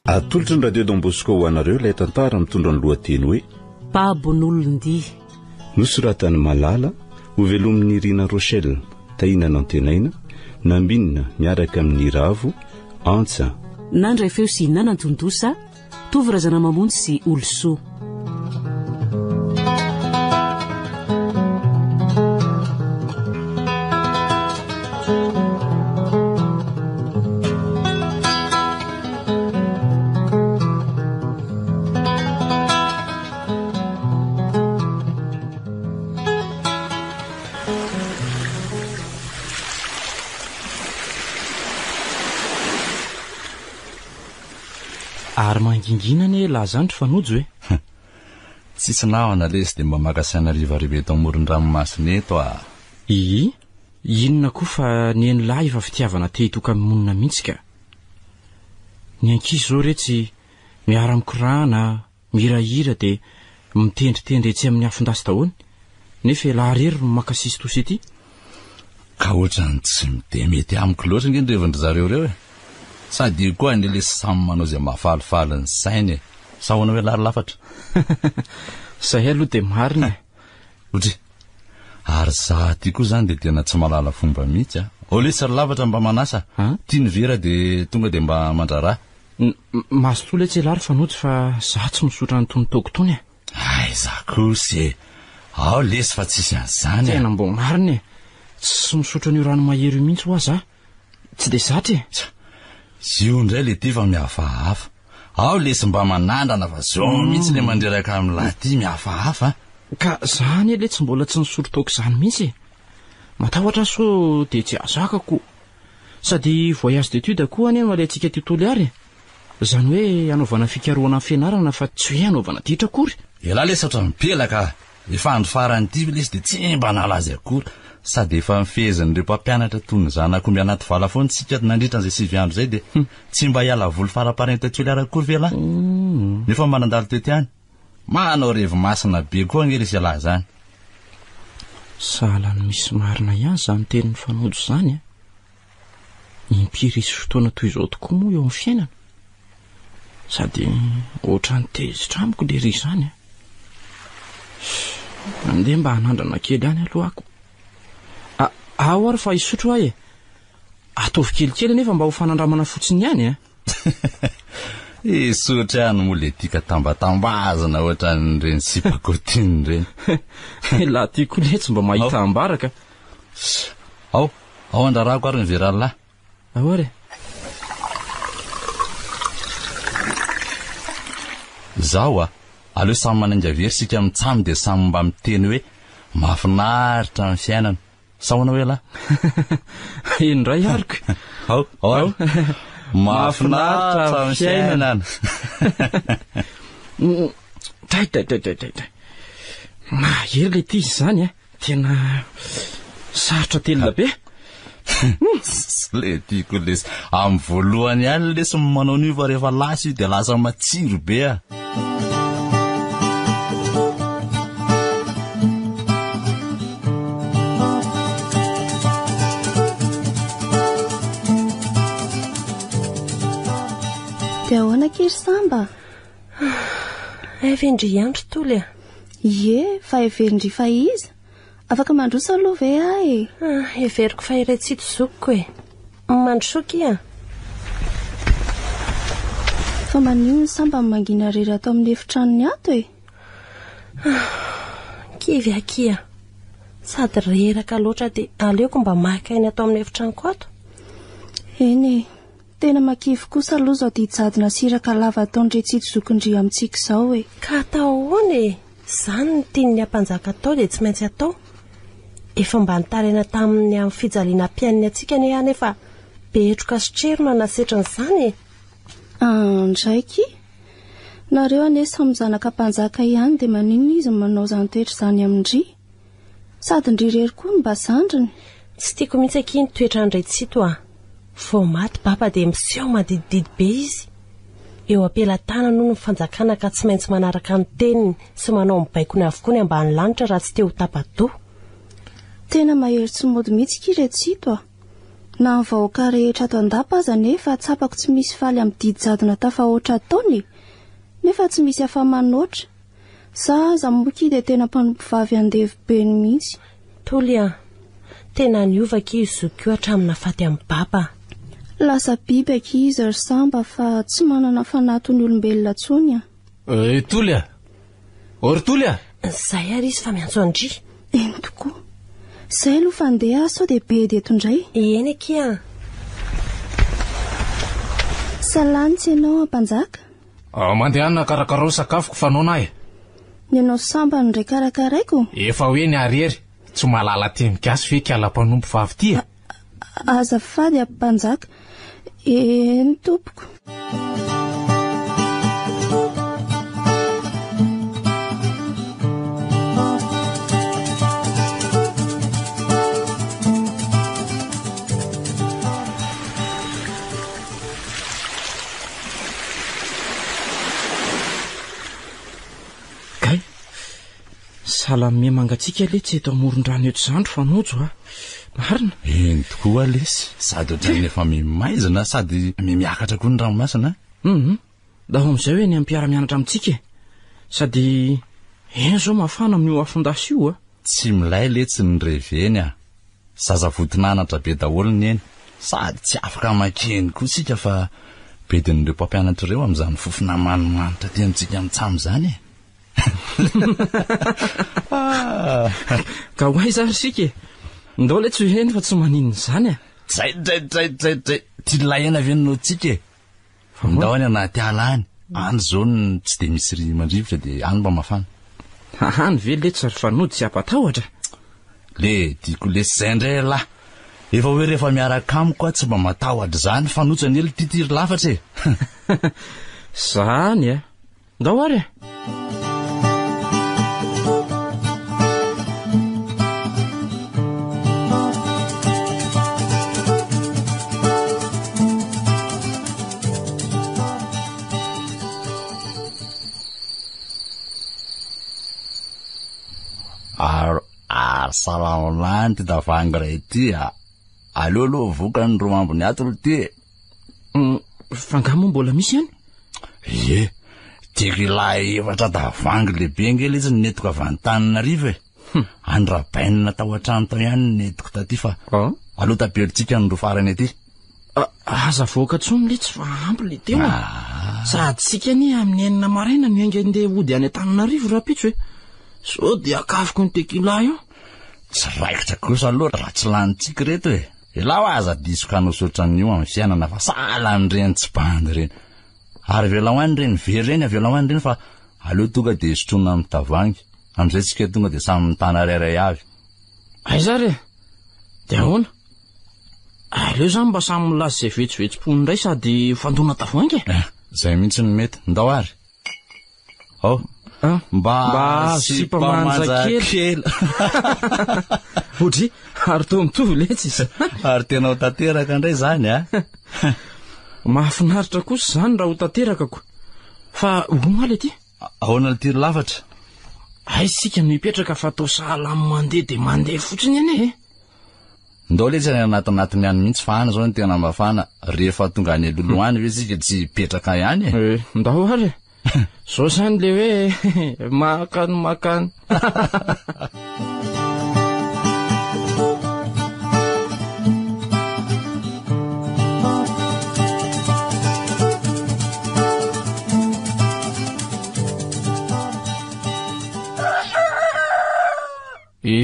Atolotry ny radio Don Bosco ho anareo ilay tantara mitondra ny lohateny hoe Mpabon'olon-dia. Nosoratany Malala ho velomin'ny Irina Rochelle, tahina nantenaina, Nambinina miaraka amin'ny Ravo, Antsa. Nandray feo sy Nanantondosa, Tovorazana Mamonjy sy Oloso. Ary manginginany lazandro fanojo e. Tsisy nahana lesy dia mba makasaina rivariva eto amoron-dranomasina eto a. Inona koa fa ny enilahy efa fitiavana te hitoka amin'ny monina mihitsy ka. Ny ankizy zao retsy miara-mikorana, mirahira dia mitendritendry etsy amin'ny afondasy dahony, nefa laharery no makasisy tosy ety. Ka ohatrany tsy de mety amiko loatra nge ny revindry zareo reo e. Sady koa ny lesy samy manao izay mahafalifaly ny sainy e. Sahoana hoe lary lafatra. Sahay aloha dia marina. Otry, ary za ty koa zany dia tena tsy malala fomba mihitsy a. O lesy ry lavatra mba manasa, tia ny vera dia tonga dia mba mandrara. Mazotola tsy lary fanojo fa za tsy misotra ny tonotoko tony e. Ay, za kosa e. Ao lesy fa tsisy an'izany. Tena mbo marina e. Tsy misotra n'io rano mahery mihitsy ho aza. Tsy dia zatra e. Io ndray le ty fa mihafahafa. Ao lesy mba manandrana fa zao mihitsy le mandreraka amin'ny laty mihafahafa. Ka zany le tsy mbola tsy nisotro toka izany mihitsy. Matahotra so dia tsy azakako. Sady voyage d'étude koa anie no alentsika ty Toliary. Zany hoe anaovana fikarohana amin'ny fianarana fa tsy hoe anaovana ditra akory. Ela lesy otra mipelaka. Efa andro farany ty lesy dia tsy mba nalazy akory. Sady efa mifezin'ireo mpampianatra toy ny zanako mby anaty vala foana tsika nandritra an'izay 7 andro zay dia tsy mba hiala voly faraparany teto Toliary akory ve lahy. Nefa manandalo teto ihany. Manao revi masina be koa nge resy lahy zany. Sahala ny misy marina ihany zany tenin'ny fanojo zany a. Impirisy fotoana toy izao tokoa moa eo amin'ny fiainana. Sady ohatrany tezitra amiko le ry zany a. Andeha mba hanandrana kely ihany alohako. Ao ary fa isotro ahy e. Ataovy kelikely nefa mba ho fanandramana fotsiny ihany a. Isotra ihany moa le tika tambatambazana ohatran'ireny sipakotininy ireny. Laha tiako le tsy mba mahita ambaraka. Ao andrarako ary ny veralahy. Ao ary. Zao a, aleo samy manainga very sika mitsamy dia samy mba miteny hoe mahafinaritra amin'ny fiainana. Sahoana hoe lahy. Indray ariko. Ao. Mahafinaritra amin'ny fiainana. Tay. Mahery le ty izany a. Tena sarotra telina be. Le tiako lesy. Amin'ny voalohany ihany lesy manao an'io fa rehefa lasa io dia lasa matsiro be a. Dia ahoana kely samba? Everindry andro toly a. Ie, fa everindry fa iza. Afaka mandrosa aloha ve ahy? Everiko fa iray tsy tozokiko e. Mandrosoky a. Fa manio ny samba mangina rery atao amin'ny efitranony ato e. Kivy akia. Sady reraka loatra dia aleoko mba maka iny atao amin'ny efitraniko ato. Eny e. Tena makivy kosa aloha zao dia hijadona siraka lava ataondre tsy tozokindry amintsika izao e. Ka atao hoana e. Zany ny tian'ny ampanjaka atao dia tsy maintsy atao. Efa mba nitarena tamin'ny amin'ny fijaliana mpiainy antsika ne anefa betroka sotrerona nasetra n'izany e. Ndraiky. Nareo ane samy zanaka mpanjaka ihany dia maninona izy manao izany toetra izany amindry. Sady ndry rery koa no mba zandriny. Tsy tiako mihitsy aky ny toetrandray tsito a. Vao maty baba dia miseho madididid be izy. Eo ampelantana noho ny fanjakana ka tsy maintsy manaraka ny teniny sy manao mibaikony avokoa ny ambany lanitra raha tsy teo tapadoha. Tena mahery tsy mody mihitsy kiretsito a. na ny vahoaka rehetra ato andapa aza nefa tsapako tsy misy faly amin'ny didy jadona tafahoatra taony nefa tsy misy afamanoatra sa aza moky dia tena mpanompovavy andevibeny mihitsy. Tolia, tena niovaka izy zokio hatramina faty amin'ny baba. Lasa bibaka izy ry samba fa tsy manana fanatony olombelona tsony. Tolia, ory Tolia. Zay ary izy fa miantso andry. Eny tokoa. Zay aloha fandeha sao dia be deto indray. Eny akia. Salanitsy ianao ampanjaka? Mandehana karakarao sakafoko fanao e. Ny anao samba ny ray karakaraiko? Efa hoe ny ariary, tsy malala temigasy ve kiala-mpanompo vavy ty e. Azafady ampanjaka. Eny tompoko. Salame mangatsika le tsy eto amoron-drano eto zandro fa nojo marina. Eny tokoa lesy sady ohatrany efa mimaizina sady miakatra koa ny ranomasina. Da ho amin'izay hoe ny ampiara-mianatra amintsika sady eny zao mafana amin'io afondasy io Tsy milay letsy ny reveny zaza votinanatra be daholo ny eny sady tsy afaka makeny koa sika fa bedin'ireo mpampianatra ireo amin'izany fofona manimanitra ty amintsika mitsamo zany ka ho aiza ary sika ndao le tsy eny fa tsy maninona zany Zay ty laena venonao tsika ndao any anaty ala any any zao ny tsy de misy ry mandrivotra de any mba mafana. Hahany ve le tsy ry fanody tsy apatahotra le diako le zay indray lahy efa hoe rehefa miaraka amiko tsy mba matahotra zany fanotsany ely titiry lafatra zany ndao ary Salamalany ty davangy ray ty aleoloha voka ny romambony atolo ty fangamo mbola misy any tiako ilay efatra davangy lehibe ngely izy netiko avy Antananarivo any rabainina tao an-trano tao ihany netiko taty fa aloha tapelitsika ny rofarany aty aza voaka tsony le tsy fa ampy le teo sady sika ni amin'ny enina maraina no enga ndeha ody any Antananarivo rapitso so dia akafiko ny tekila io tsy raikitra kosa aloha raha tsy lanitsika reto ilaho aza diso ka nosotra n'io amin'ny fiainana fa sala an'ireny tsy bandy reny ary avela ho any reny very reny avela ho any reny fa aleo tonga de sotrona amin'ny tavangy amin'izay tsika tonga de samy mitana rairay avy aiza re de ahoana aleo zany mba samy milazy zay vetsivetsipony indray sady fandona tavangy zay mihitsy ny mety ndao ary mba sipamanja kely otry ary to mitovy letsy izy ary tena ho tanteraka indray zany mahafinaritra kosa zany raha ho tanterakako fa omaly aty ahoana le tiry lafatra ay sika no hipetraka fa atao sahala amin'ny mandeha de mandeha fotsiny eny ndao letsy any anatinatiny any mihitsy fa any zao ny tena mafana rehefa tonga any alolo any hoe sika tsy hipetraka ihany ndao ary so zany le hoe makany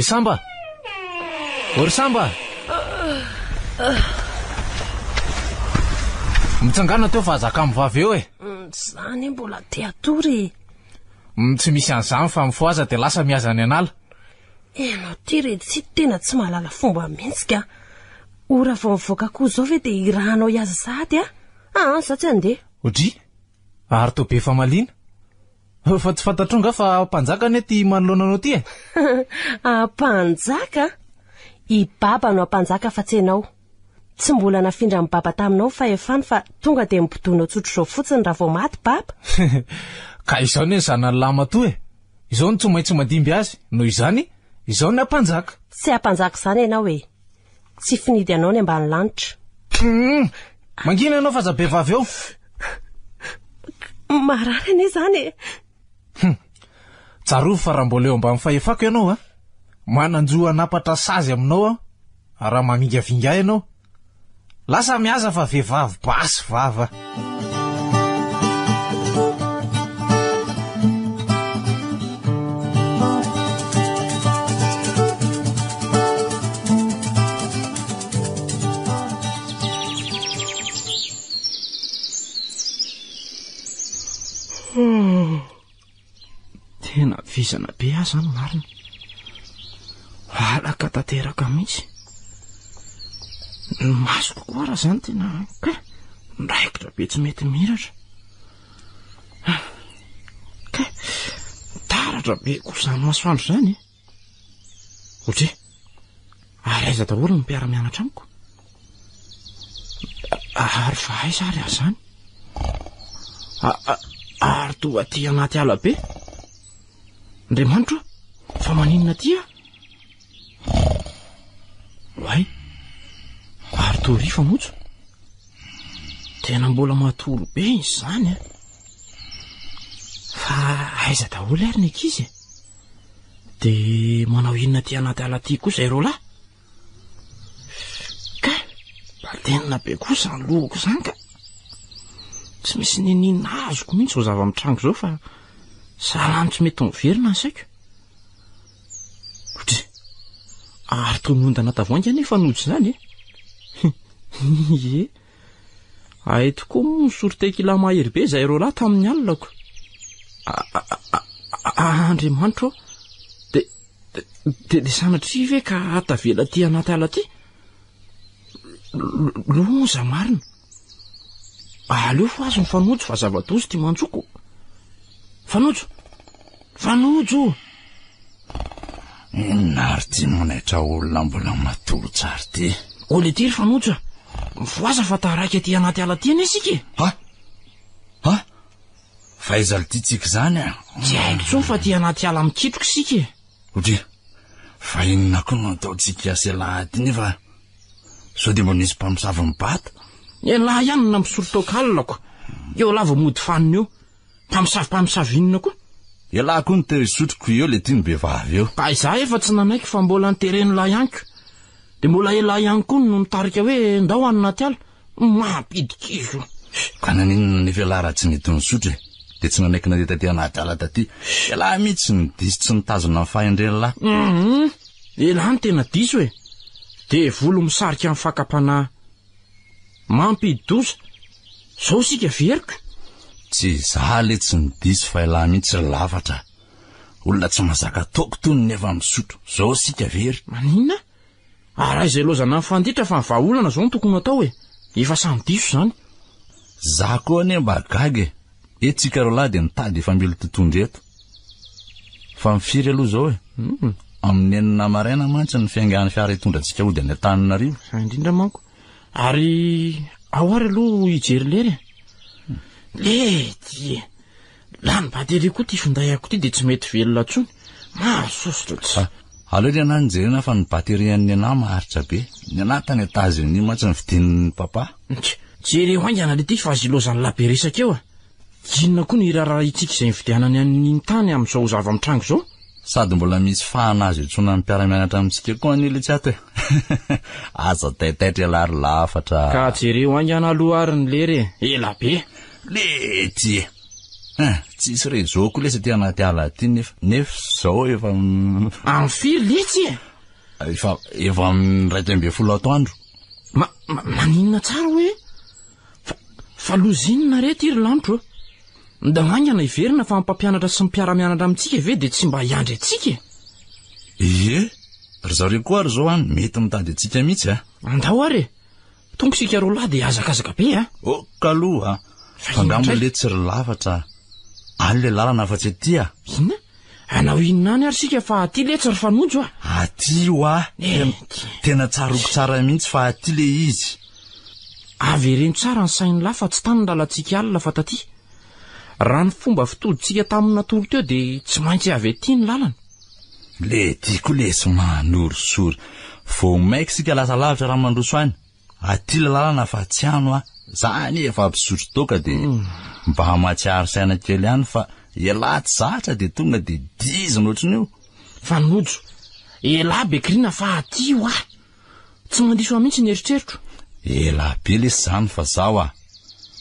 Samba ory Samba mitsangana teo fa azaka mivavy eo zany mbola te atory tsy misy an'izany fa mifoaza de lasa miazany anala enao ty redy tsy tena tsy mahalala fomba mihitsika ora vao mivoaka koa zao ve de irahanao iaza sady za tsy andeha odry ary to be fa malina fa tsy fantatronga fa mpanjaka ane ty manoloananao ty mpanjaka i baba no ampanjaka fa tsy enao tsy mbola nafindra amin'ny baba taminao fa efany fa tonga de mibodonao tsotro zao fotsiny raha vao maty baba ka izao ny zanany lama to izao ny tsy maintsy mandimby azy noho izany izao ny ampanjaka tsy ampanjaka zany enao tsy finidy anao ny ambany lanitra. Mangina ianao fa zabevavy eo. Marary ane zany e. Tsarovy fa raha mbola eo ambany fahefako ianao a. Mananjo anapatra sazy aminao a. Raha mamingavinga ianao. Lasa miasa fa vehivavy basy vava. Tena visana be aza ny marina. Alaka tanteraka mihitsy. Ny masoko koa raha zany tena miraikitra be tsy mety miratra. Taratra be kosa ny masoandro zany. Ohatry ary aiza daholo ny mpiara-mianatra amiko. Ary fa aiza ary azy zany. Ary toa aty anaty ala be. Andriamanitra, fa maninona tia? Way, ary toa rifa motso. Tena mbola matoro be izy zany a. Fa aiza daholo ary ny ankizy. De manao inona ty anaty ala ty kosa iro lahy? Ka, tena be kosa ny lohako zany ka. Tsy misy ninina azoko mihitsy ho zava mitrango zao fa salany tsy mety miverina ny saiko. Ohatry, ary tonondana tavoangy anefa nojo zany e. Ie, ahy tokoa moa sortekila mahery be zay ro lahy tamin'ny alilako. Andriamanitra de sanatria ve ka atavela ty anaty ala ty? Loza marina. Aleo fa azo ny fanojo fa zava-dozy ty manjoko. Fanojo! Inona ary ty manaitra olona mbola matoro tsara ty? Ole ty ry fanojo. Mivoaza fa taraiky aty anaty ala ty ane isika. Ha? Fa iza ty tsika zany a? Tsy haiko tsony fa ty anaty ala mikitroka isika. Ohatry, fa inona koa no ataotsika aselahy ty nefa sao de mbola nisy mpamosavy mibata. Lahy ihany na misorotokalilako. Eo lava mody faniny eo. Mpamosavy inona koa? Lahy koa ny tesotroko eo le ty ny bevavy eo. Ka izaho efa tsy nanaiky fa mbola nitereny lahy ihaniko. De mbola ela ihany koa no mitarika hoe ndao any naty ala. Mampidikizo. Ka naninona ny velara tsy nitony sotra de tsy nanaiky na taty anaty ala taty. Lahy mihitsy ny diso tsy nitazona ny fahendreny lahy. Elahy ny tena diso e. De volo misarika amin'ny fakapanahy. Mampidosa. Zao sika veriko. Tsy zaly tsy ny diso fa lahy mihitsy lavatra. Olona tsy mazaka toko tony nefa misotro. Zao sika very. Manina? Ara izay lozana ny fanditra fa ny vahaolana zao ny tokony atao e. Efa samy diso zany. Za koa ane mba gaga e. Tsika ro lahy de nitady efa mbilo totondry eto. Fa mifiry aloha zao e. Amin'ny enina maraina mantsy ny fiaingan'ny fiara hitondratsika ody any Antananarivo. Indrindra manko. Ary ao ary aloha hijery lery. Ty lany batery koa ty findayako ty de tsy mety velona tsony. Mahasosotra tsy. Aleo ry anah nijerena fa ny baterian'ny anah maharitra be. Ny anah tany Etazonia mantsy ny vidinin'ny papa. Jery hoaingana le ty fa azy lozany labe resaka eo a. Inona koa ny irara itsika izay nividianany an'iny tany amin'izao zava mitrango zao? Sady mbola misy fahanazo itsona ny mpiara-mianatra amintsika koa anile tsy ato e. Aza taitaitra lary lafatra. Ka jery hoaingana aloha ary ny lery e. Ela be. Lety e. Tsisy rezo koa lesa ty anaty ala ty nefa zao efa amin'ny firy letsy e. Efa amin'ny 12 atoandro. Maninona tsara hoe? Fa lozinina reto iry lantro. Ndangana iverina fa mpampianatra sy mpiara-mianatra amintsika ve de tsy mba hiandry atsika e. Ie, ry zareo koa ary zao any mety mitady atsika mihitsy a. Andao ary tonga sika ro lahy de azakazaka be a. Kaloha fangambo le tsy ry lavatra. Any le lalana fa tsy aty a. Ina? Anao inona any ary sika fa aty le tsy ry fanojo a. Aty oa. Tena tsaroko tsara mihitsy fa aty le izy. Avereno tsara ny sainy lahy fa tsy tany ny lalantsika alina fa taty. Raha ny fomba fitodintsika tamin'ny natolo teo de tsy maintsy avy aty ny lalana. Le tiako le sy manorosory vo maika sika lasa lavitra raha mandroso any aty lalàna fa tsy ano zany efa mpisotro toka de mba hamatsiary saina kely ihany fa elaty zatra de tonga de dizina ohatran'io fa nojo ela bekrina fa aty tsy mandiso mihitsy ny eritreritro ela be lesy zany fa zao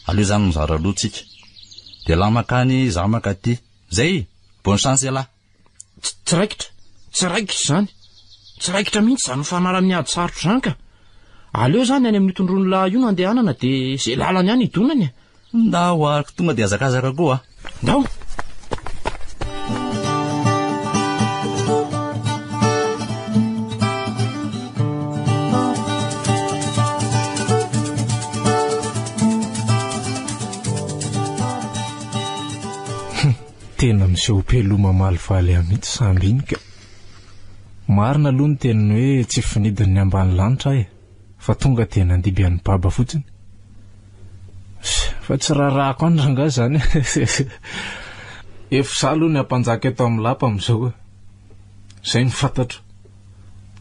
aleo zany mizara loatsika de la makany za maka ty zay bonne chance ela tsy raikitra zany tsy raikitra mihitsy zany fanara-miady sarotro zany ka aleo zany any amin'ny tondron'la io no andehanana de zay lalany any idonany ndao ariko tonga de azakazaka koa ndao tena miseho pelo mamaly faly amity sambinika marina aloha ny teniny hoe tsy finidin'ny ambany lanitra fa tonga tena andiby an'ny baba fotsiny fa tsy rarahako andrangah zany efa aloha ny ampanjaka eto amin'ny lapa am'izao zay ny fantatro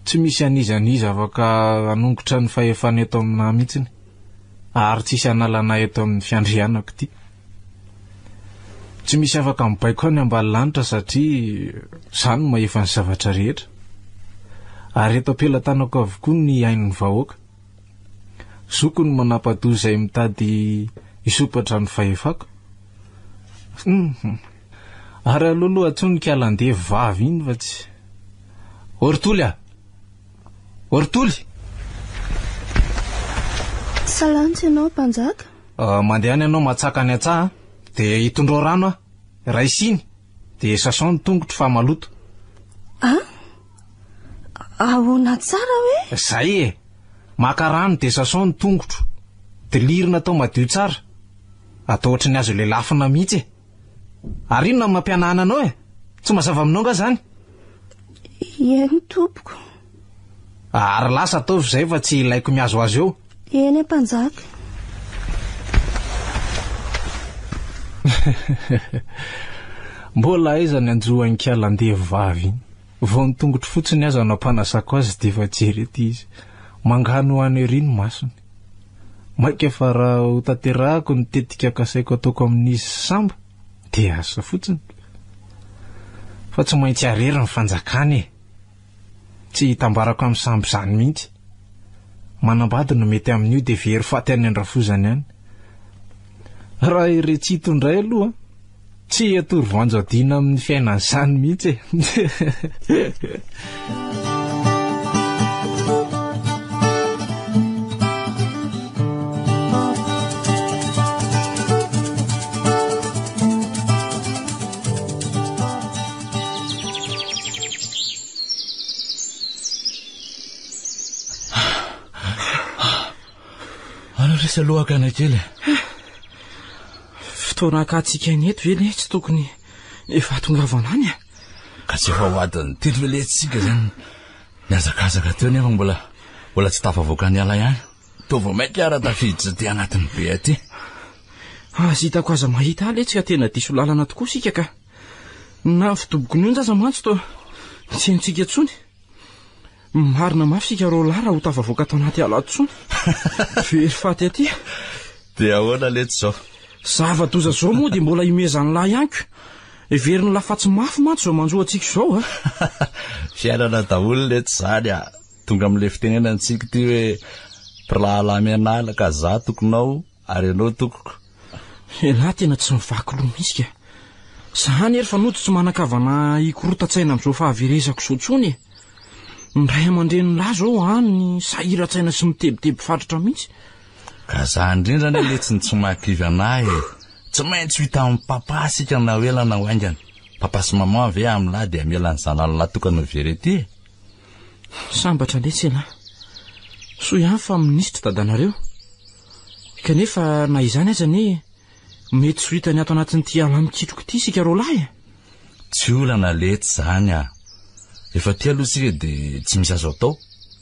tsy misy anizaniza afaka anongotra ny fahefana eto aminah mihitsiny ary tsisy analana eto amin'ny fiandrianako ty tsy misy afaka mibaiko ny ambany lanitra satria zany mahefa ny zavatra rehetra ary eto ampelantanako avokoa ny ain'ny vahoaka zoko ny manampadoa izay mitady isopatra ny fahefako ary aloloha atsonika alandeha vavy iny fa tsy ortoly ortoly salantsy ianao mpanjaka mandehany ianao matsaka ny atsaha de hitondro rano ray siny de sason ny tongotro fa maloto ahona tsara hoe zay maka rano de sason ny tongotro de lirina atao madio tsara atao ohatry ny azo le lafina mihitsy ary inona mampianana anao tsy mazava aminao nga zany eny tompoko ary lasa ataovy zay fa tsy ilaiko miazo azy eo eny mpanjaka mbola aiza ny anjohan-kialandeha vavy iny vao ny tongotro fotsiny azo anao mpanasako azy de efa jerety izy mangano ho any eriny masony maika fa raha ho tanterahako ny tetika kasaiko ataoko amin'izy samba de asa fotsiny fa tsy maintsy arery ny fanjakany tsy hitambarako amin'ny samby zany mihitsy manambady no mety amin'io de very faty any andrafozany any raha iretsito indray aloha tsy atory voanjo adina amin'ny fiainany zany mihitsy ano resy alohaka anakely fotoanakatsika iny eto vely tsy tokony efa tongavana any ka tsy efa hoadiny telo veletsika zany niazakazaka teo nefa mbola tsy tafavoaka ny ala ihany tova maika ara-tafiditra ty anatin'ny be aty azy hitako aza mahita aletsika tena diso lalana tokoa sika ka na fitoboko ny onjaza mantsy to tsy henontsika tsony marina mafy sika ro lara ho tafavoaka atao anaty ala tsony very faty aty de ahoana lety zao zava-doza zao moa de mbola imezany lahy ianko everiny lafatsy mafy mantsy zao manjoa atsika zao fiainana daholo lety zany tonga am'le fitenenantsika ty hoe pirlahalamy anala ka za tokonao ary anao tokoko elahy tena tsy mivaky loha misy ka zany ery fa noto tsy manakavana ikorotatsaina am'izao fahaverezako zao tsony ndray aman-dreny lahy zao any sahiratsaina sy mitebiteby fatratra mihitsy ka za indrindrany le tsy nitsomahakivy anahy tsy maintsy hita amin'ny papa sika na hoelana ho aingana papa sy mama ve amin'lahy de amelan'ny zanalalahy tokana verety sambatra letsy elahy so ihany fa minisitra dadanareo kanefa na izany aza ne mety sy hitany ato anatin'ity ala mikitroko ty sika ro lahy tsy olana lety zany efa ty aloha sika de tsy misy azo atao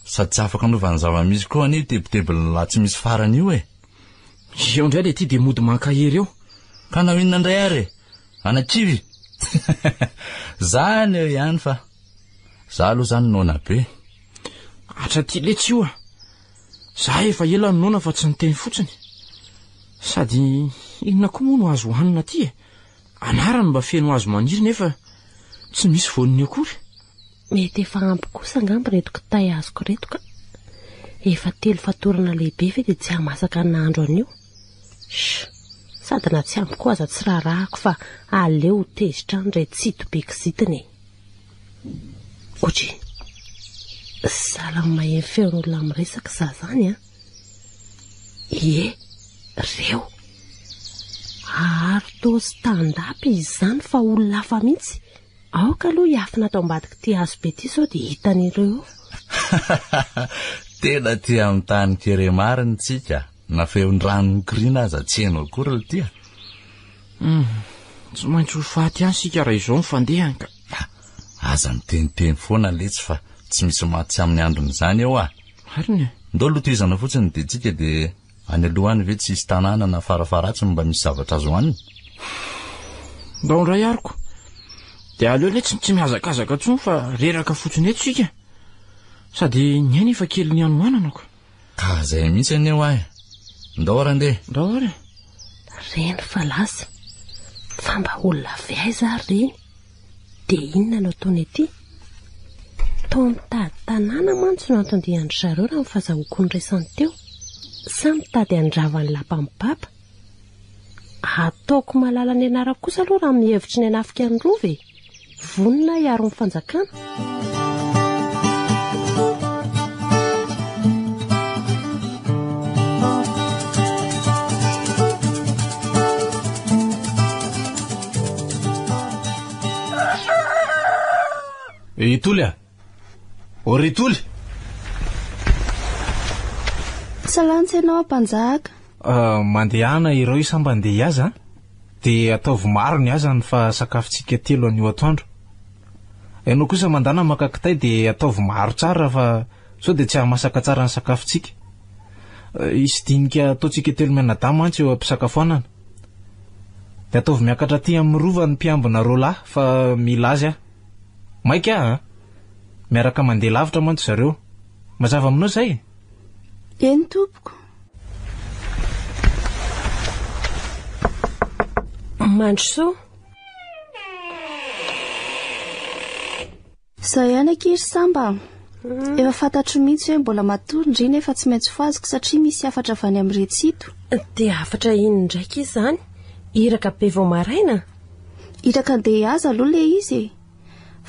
sady tsy afaka anovany zava-misy koa any tebitebiny lahy tsy misy farany io eo indray le ty de mody mankahery eo ka na inona indray ary anakivy zany eo ihany fa za aloha zany nona be atraty le tsy io a za efa ela nonona fa tsy niteny fotsiny sady inona koa moa no azo hohanina aty e anarany mba feno azo maniry nefa tsy misy voniny akory mety efa ampy kosa angambo reto kitay azoko reto ka efa 3 fatorana lehibe ve dia tsy hamasaka ny nahandro an'io sady na tsy ampy koa aza tsy rarahako fa aleo tezitra any ray tsy tobekizitiny otry sala maheny feon'olona miresaka za zany a ie reo ary to sy tandapy izy zany fa olona hafa mihitsy aoka aloha hiafina atao ambadika ty hazo be ty sao dia hitan'ireo tena ty amin'ny tany kere mariny tsika na feon-drano mikoriana aza tsy haino akory le tya tsy maintsy ho faty any sika raha izao mifandehany ka aza miteniteny foana letsy fa tsy misy maty amin'ny andron'izany eo hariny ndao lotizana fotsiny dia tsika dia any alohany ve tsy isy tanàna na farafaratsy mba misy zavatra azo haniny ndao ndray ariko dia aleo le tsy mihazakazaka ntsony fa reraka fotsiny eto sika sady ny aina efa kely ny anomanana ko ka zay mihitsy aneo ahy ndao ara ndeha ndao ary reny fa lasa fa mba olona avy aiza reny dia inona no ataony aty tao mitady tanàna mantsy no antondihandry zareo raha mifazahoako ny resany teo sa mitady andravany lampamipapa ataoko malala ny anarako kosa aloha raha mihevitry ny anafika ny rova e vonina hiaro ny fanjakana itoly a oritoly salantsy ianao ampanjaka mandehana ireo isam-bandeha iaza dia ataovy maro ny azany fa sakafontsika 3 an'io atoandro ianao kosa mandana maka kitay dia ataovy maro tsara fa sao dia tsy hahamasaka tsara ny sakafontsika isy dinika ataontsika 3 menadama antsy eo ampisakafoanana dia ataovy miakatra ty amin'ny rova ny mpiambina roalahy fa mila azy maika a miaraka mandeha lavitra mantsy zareo mazava aminao zay eny tompoko mandroso zay ihany ankiry samba efa fantatro mihitsy hoe mbola matondriny efa tsy maintsy foaziko satria misy afatra avany amin'ny retsito dia afatra iny ndraiky izy zany iraka be vao maraina iraka andeha aza aloha le izy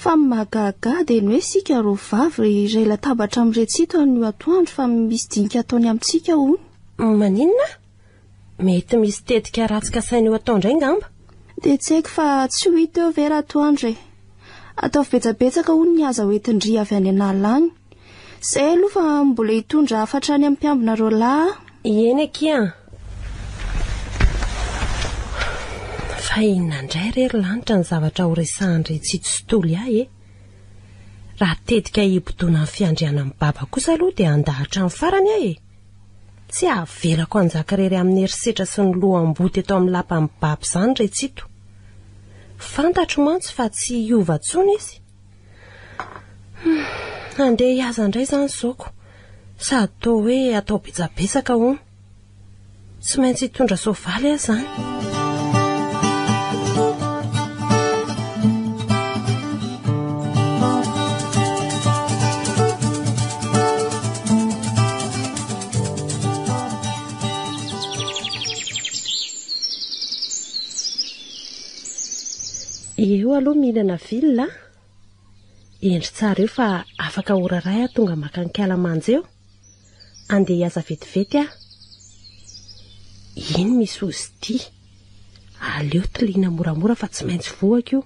fa mahagaga dia ny hoe sika ro vavy iray latabatra amin'ny retsito an'io atoandro fa misy dinika ataony amintsika ony maninona mety misy tetika ratsika saina io atao indray ngamba dia tsy haiko fa tsy ho hita eo vera atoandro e ataovy betsabetsaka hono ny aza hoentindry avy any anala any izay aloha fa mbola hitondra afatra any amin'ny mpiambina roalahy eny akia fa inona indray rery lanitra ny zavatra ho resahandry tsito sy toly ahy e raha tetika hibodona ny fiandriana amin'ny baba kosa aloha dia andahatra amin'ny farany ahy e tsy avelako anjaka rery amin'ny herisetra sy ny lohamboty eto amin'ny lapa amin'ny baba izany retsito fantatro mantsy fa tsy hiova ntsony izy andeha hiaza indray izany zaoko sady toa hoe atao betsabetsaka hono tsy maintsy hitondra soavaly ahy izany eo aloha mihinana vilona endry tsara eo fa afaka ora ray tonga maka nykalamanjy eo andeha hiaza vetivety aho iny misy ozy ty aleo tiliana moramora fa tsy maintsy voaka io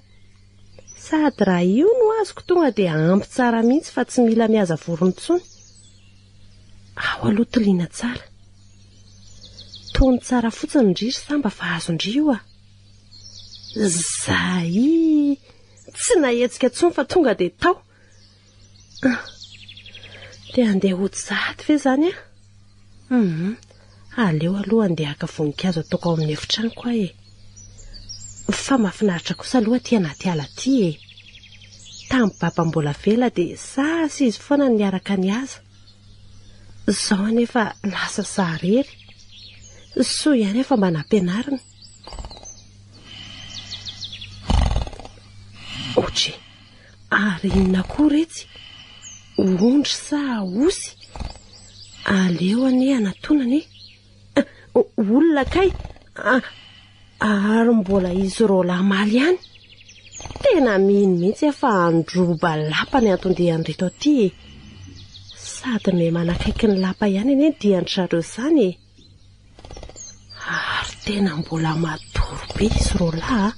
sady raha io no azoko tonga dia ampy tsara mihitsy fa tsy mila mihaza vorony ntsony ao aloha tiliana tsara tony tsara fotsiny indriry samba fa azo indry io zay tsy nahetsika ntsony fa tonga dia tao dia andeha hojady ve zany aleo aloha andeha haka voninkazo ataoko ao amin'ny efitraniko ahy fa mahafinaritra kosa aloha aty anaty ala ty tamin'ny baba mbola vela dia sasy izy foana niaraka ny aza Zaho anefa lasa sarery. Soa ihany efa mba nampianarina. Otry, ary inona koa retsy? Ondry sa osy? Aleo ane anatonany. Olona kay. Ary mbola izy rola maly ihany. Tena mino mihitsy efa androba lapa ny antondehan'ny reto aty. Sady me manakaiky ny lapa ihany ane diantrareo izany. Ary tena mbola matory be izy rola.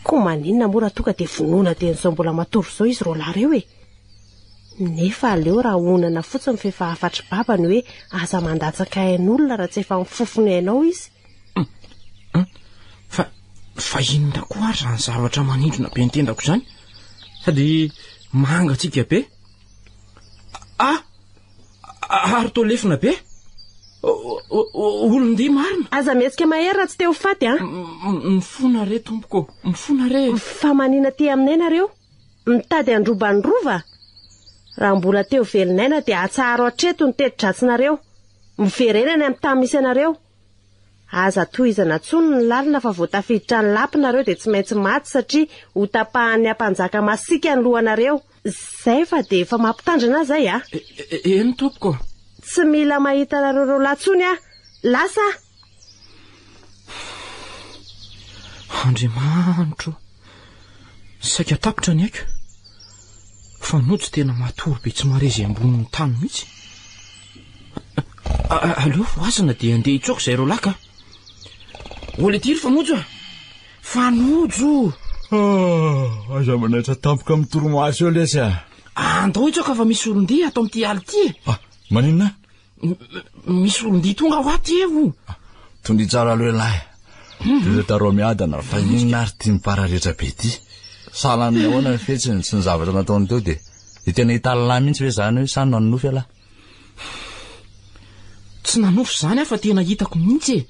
Ko maninona mora tonga dia vonoana dian'izao mbola matory izao izy rola reo e. Nefa aleo raha onana fotsiny fefa afatry babany hoe aza mandatsaka ain'olona raha tsy efa mifofony ainao izy. Fa inona koa ary zany zavatra manindrona be nitendako izany? Sady mangatsika be. Ary tolefina be. Olon-dia marina. Aza mihetsika mahery raha tsy teo faty Mifona re tompoko, mifona re. Fa manina ty aminay nareo? Mitady androba ny rova? Raha mbola teo velinaina dia atsaharo hatreto ny teti-dratsinareo. Miverenany amin'ny tany misy anareo. Aza tohizana tsony ny lalina fa voatafiditra ny lampinareo dia tsy maintsy maty satria ho tapahan'ny ampanjaka masika ny lohanareo. Zay fa dia efa mampitandrina zay Eny tompoko. Tsy mila mahita nareo reo latsony lasa. Andriamanitro, saika tapitra ny aiko. Fa nojo tena matory be tsy marezy ambonin'ny tany mihitsy. Aleo voazana dia andeha hitsoaka izay reo laka. Oletiry fanojo fanojo. Aza manaitra tampoka amin'ny toromaso eo lesy andao hitsoaka fa misy olon-dia atao amin'ity aly ity. Maninona? Misy olon-dia tonga ho aty evo. Tondry tsara aloha lahy. Dia tarao miadana fa inona ary tia mipararetra be ity. Salany ahoana ny fetsiny sy ny zavatra nataony teo dia tena hitalalahy mihitsy hoe zany hoe sany nanofy alahy. Tsy nanofy zany fa tena hitako mihitsy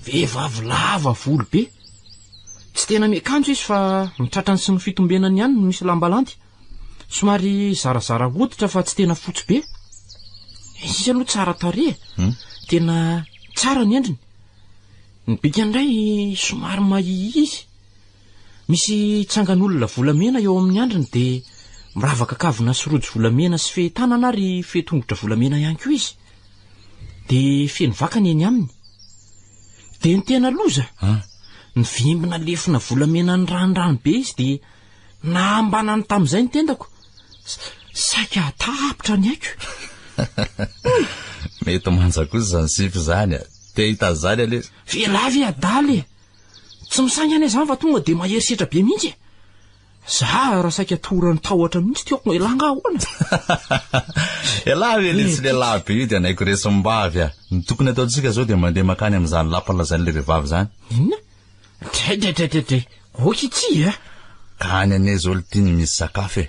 vehivavy lava volo be. Tsy tena miakanjo izy fa mitratrany sy ny fitombenany ihany no misy lambalanty. Somary zarazara hoditra fa tsy tena fotsy be. Izy aloha tsara tarehy. Tena tsara ny endriny. Ny bikany indray somary mahia izy. Misy tsangan'olona volamena eo amin'ny andriny dia miravaka kavina sy rojo volamena sy fehitanana ary fehitongotra volamena ihany koa izy. Dia feno vakany eny aminy. Dia ny tena loza. Ny vimbina lefina volamena ny ranondrano be izy dia nahambanany tamin'izay ny tendako. Saika tapitra ny aiko. Mety manjakozy zany sify zany te hita zany ale. Velavy adaly. Tsy misangy any izany fa tonga dia maherisetra be mihitsy. Za raha saika torany tahotra mihitsy tiako elanga ahoana. Elavy ele tsy lehilahy be io dia naiko resim-bavy ny tokony ataontsika zao dia mandeha makany amin'izany lampalazan'ilay vehivavy zany. Inona? Dre. Oky tsy Ka any anay zao tiany misy sakafo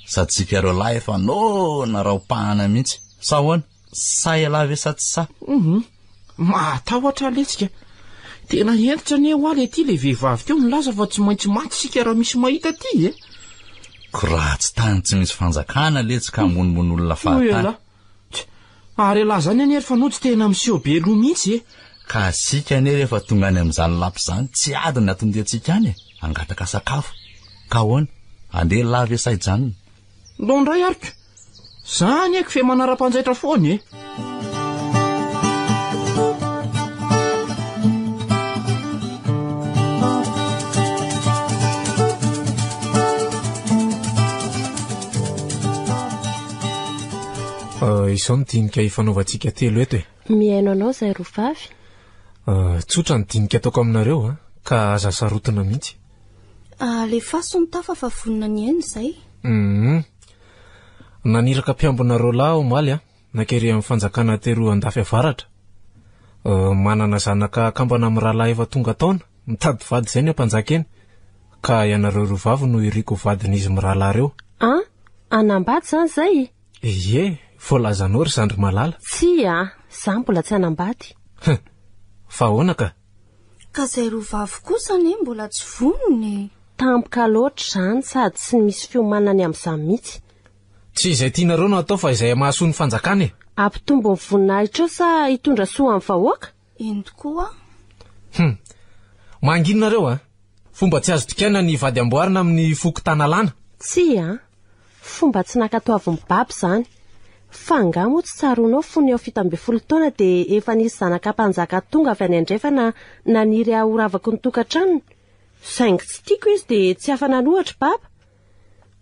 sady tsika reo lahy efa narao-pahana mihitsy. Sa hoana? Sa elavy sa tsy sa? Matahotra letsika. Tena entitra ny eo aly aty le vehivavy teo milaza fa tsy maintsy maty sika raha misy mahita aty Koratsy tany tsy misy fanjakana letsika hamonomon'olona fahatany. Ary laha zany anery fanojo tena miseho be loha mihitsy Ka sika anery efa tonga any amin'izany lampy zany tsy adiny atondiantsika any angataka sakafo. Ka hoana? Andeha lavy saijanona. Londray ariko. Zany aiko fe manara-panjaitra foana Izao ny dinika ifanaovantsika telo eto Miaino anao zay rovavy. Tsotra ny dinika ataoko aminareo ka aza sarotana mihitsy. Le faso mitafa fa vonona ny ainy zay. Naniraka mpiambonareo lahy omaly nakery amin'ny fanjakana teroa andafy avaratra. Manana zanaka akambana amin'ny rahalahy efa tonga taona mitady vady zay ny ampanjaka eny. Ka ianareo rovavy no iriko vadin'izy mirahalahy reo. Anambady zany zay? Ie, voalazanao ry zandry malala. Tsy za mbola tsy anambady. Fa ahoana ka? Ka zay rovavy kosa ne mbola tsy vonony. Tampoka loatra zany sady tsy misy fiomanany amin'izany mihitsy. Tsy izay tianareo no atao fa izay mahasoa ny fanjakana ampitombo ny voninahitra ao sa hitondra soa amin'ny vahoaka? Iny tokoa. Manginonareo a? Fomba tsy azo tokaina ny vady amboarina amin'ny foko tanalana? Tsy fomba tsy nakatoavin'ny baby zany. Fa nga moa tsy tsaroanao fony eo 17 taona dia efa nisy zanaka mpanjaka tonga avy any andrefana naniry ahoravako ny tokantranony. Saingy tsy tiako izy dia tsy afana nohatra baba.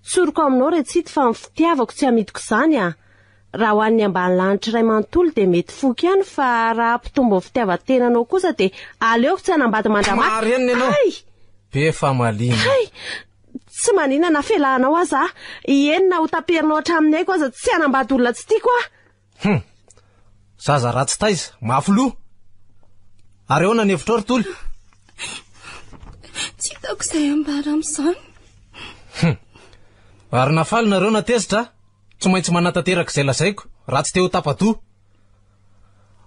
Tsoroko aminao retsity fa ny fitiavako tsy amidiko izany raha ho an'ny ambany lanitra iray manontolo dia mety foky ihany fa raha ampitombo ny fitiavan-tenanao kosa dia aleoko tsy hanambady mandramay. Marenina ianao. Be famalina. Tsy maninana felanao aza enina ho taperinao hatraminay ko aza tsy hanambady olona tsy tiako Zaza ratsy taiza, mafy loha. Ary ahoana ny hevitra rotolo? Tsy hitako izay ambara amin'izany. Ary nafaly nareo natezitra, tsy maintsy manatanteraka izay lazaiko, ratsy teo tapa-doha.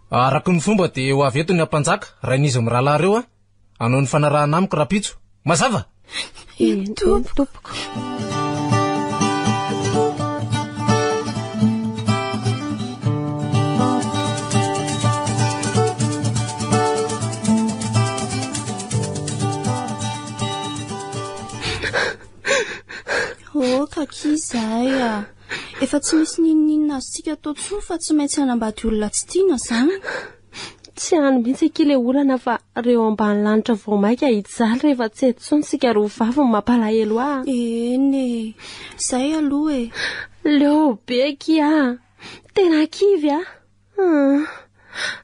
Araka ny fomba dia ho avy eto ny ampanjaka, rain'izy mirahalahy hanao ny fanarahana amiko rapitso. Mazava? Tompoko. Kaki izay efa tsy misy ninina azontsika atao tsoa fa tsy maintsy hanambady olona tsy tiana izany. Tsy hany mihitsy akile olana fa reo ambany lanitra vao maika hijaly rehefa tsy etsony sika roa vavy ny mampalahelo Eny izay aloha leo beky tena kivy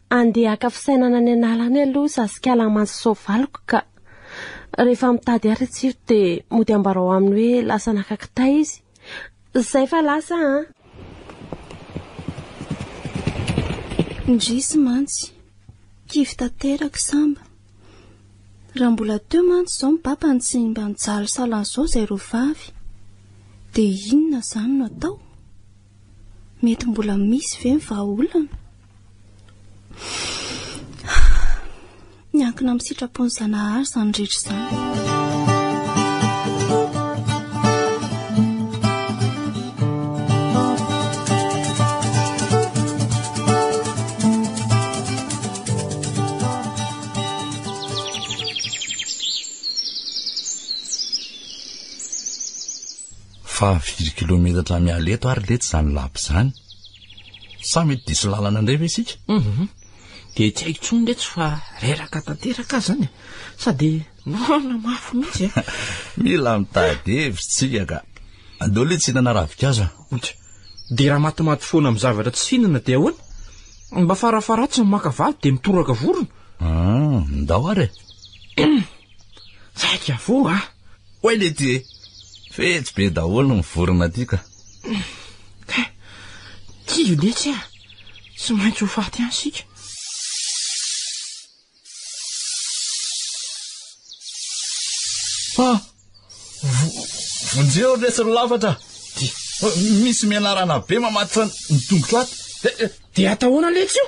andeha haka fisainana ny analany aloha sasikala manso soavaliko ka rehefa mitady ary tsiro dia mody ambarao aminy hoe lasa nakakitay izy. Zay fa lasa ndrisy mantsy kivy tanteraka samba. Raha mbola teo mantsy izao ny papany tsy mba nijaly salan'izao izay roa vavy dia inona izany no atao? Mety mbola misy ve ny vahaolana? Miankina amin'ny sitrapony Zanahary izany rehetra izany. Fa 4 kilometatra mialeto ary lety zany lapy zany. Sa mety diso lalana indray ve isika? Dia tsy haiko tsony letsy fa reraka tanteraka zany sady nona mafy mihitsy Mila mitady hevitra tsika ka andeo le tsy hinana ravikazo. dia raha matimaty foana amin'ny zavatra tsy fihinana dia ahoana? Mba farafaratsy ny maka valo dia mitoraka vorona. Ndao ary Saika avo oe le ty fetsy be daholo ny vorona ty ka. Tia letsy tsy maintsy ho faty ansika. Vonjeo resy ro lafatra. Misy mianarana be mamaty fa ny tongotra ato. Dia atahoana letsy io?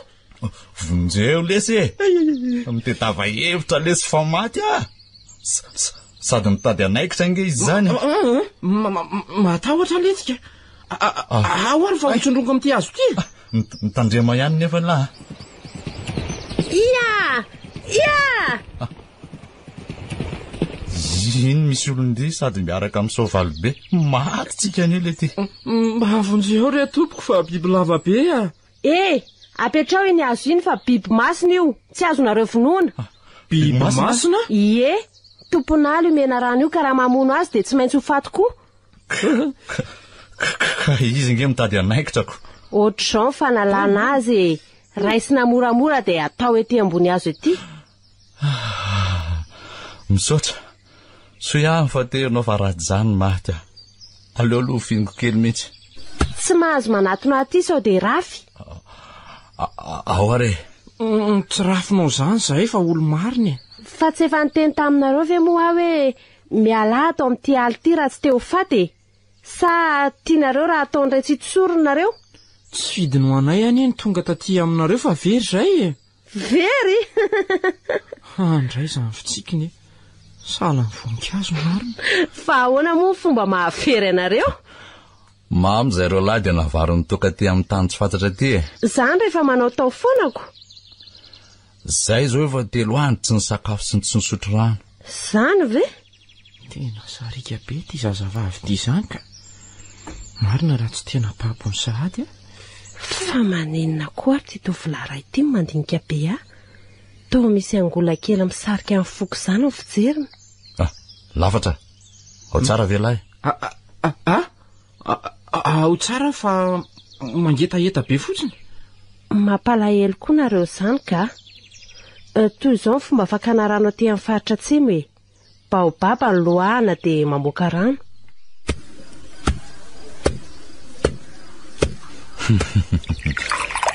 Vonjeo lesy mitetava hevitra lesy fa maty sady mitady anaikitra inge izy zany. Matahotra letsika. Ao ary fa mitsondrongo amin'ity azo ty. Mitandrema ihany nefa lahy. Iny misy olon-dy sady miaraka amin'ny soavaly be. Maty tsika any le ty. Mba vonjeo re tompoko fa biby lava be apetrao iny azo iny fa biby masina io tsy azonareo vonoana. Biby masina? Ie, tompon'ala io mena rano io ka raha mamono azy dia tsy maintsy ho faty koa. Ka izy nge mitady anaikitrako. Ohatr'izao fanalana azy raisina moramora dia atao ety ambony azo ety. Misaotra so ihany fa terinao fa raty zany maty aleo aloha fingo kely mihitsy. Tsy mahazo manatonaty sao dia rafy. Ao are tsy rafinao zany zay fa olo mariny. Fa tsy efa niteny taminareo ve moa hoe miala ato amin'ity aly ity raha tsy teo faty sa tianareo raha ataondray tsy tosoronareo? Tsy fidiny ho anay any ny tonga taty aminareo fa very zay Very? Andray zany fitsikiny sala ny voninkazo marina. Fa ahoana moa fomba mahafery anareo? mamy zay ro lahy dia navaro nytoka ty amin'ny tany tsy fantatra ty e. Zany rehefa manao tao foanako. Zay zao efa telo andro tsy ny sakafo sy ny tsy nisotro rano. Zany ve? Tena sarika be ty zazavavy ty izany ka. Marina raha tsy tena papo ny sahady a. Fa manenina koa ary ty tovolahy ity mandinika be a. Toa misy angola kely misarika amin'ny foko izany ny fijeriny. Lafatra. Ao tsara ve lahy? Ao tsara fa mangetaheta be fotsiny. Mampalahelo koa nareo izany ka. Toy izao ny fomba fakana rano aty amin'ny faritra atsimo e. Baobaba ny lohana dia mamoaka rano.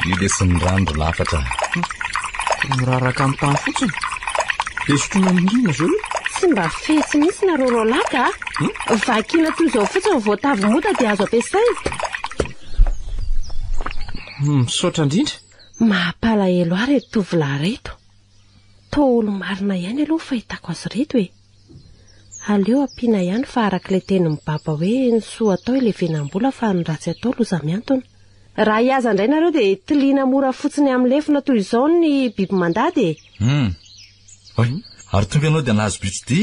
Io dia sy ny rano ro Lafatra. Miraraka amin'ny tany fotsiny. Dia sotroina amin'inona zao io? Tsy mba fetsy mihitsy nareo roalahy ka. Vakiana toy izao fotsiny voatavy mota dia azo ampiasaina. Misaotra indrindra. Mampalahelo ary reto tovolahy reto. Toa olo marina ihany aloha fahitako azy reto e. Aleo ampiana ihany fa arak'ilay tenin'ny baba hoe ny soa atao ilevenam-bola fa ny ratsy atao loza miantona. Raha iaza indray nareo dia tiliana mora fotsiny amin'ny lefina toy izao ny biby mandady e. Ary tonga ianao dia nahazo bitro ty?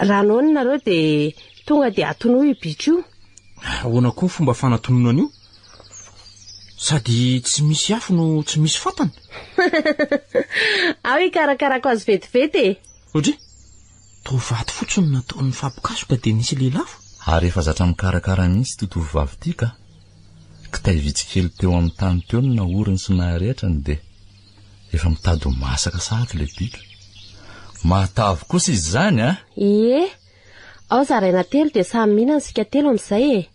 Raha noana nareo dia tonga dia atonoa io bitro io. Ahoana koa ny fomba fanatonona an'io? Sady tsy misy afo no tsy misy fatana. Ao ikarakarako azy vetivety e. Ohatry? Tovovavy fotsiny nataon'ny fampokasoka dia nisy lelafo. Ary efa zatra mikarakara mihitsy ty tovovavy ty ka. Kitay vitsikely teo amin'ny tany teo no naoriny sy naharehetrany dia efa mitady ho masaka sahady ilay bitro. Mahatavy kosa izy zany a. Ie, ao zaraina telo dia samy mihinana sika telo amin'izay e.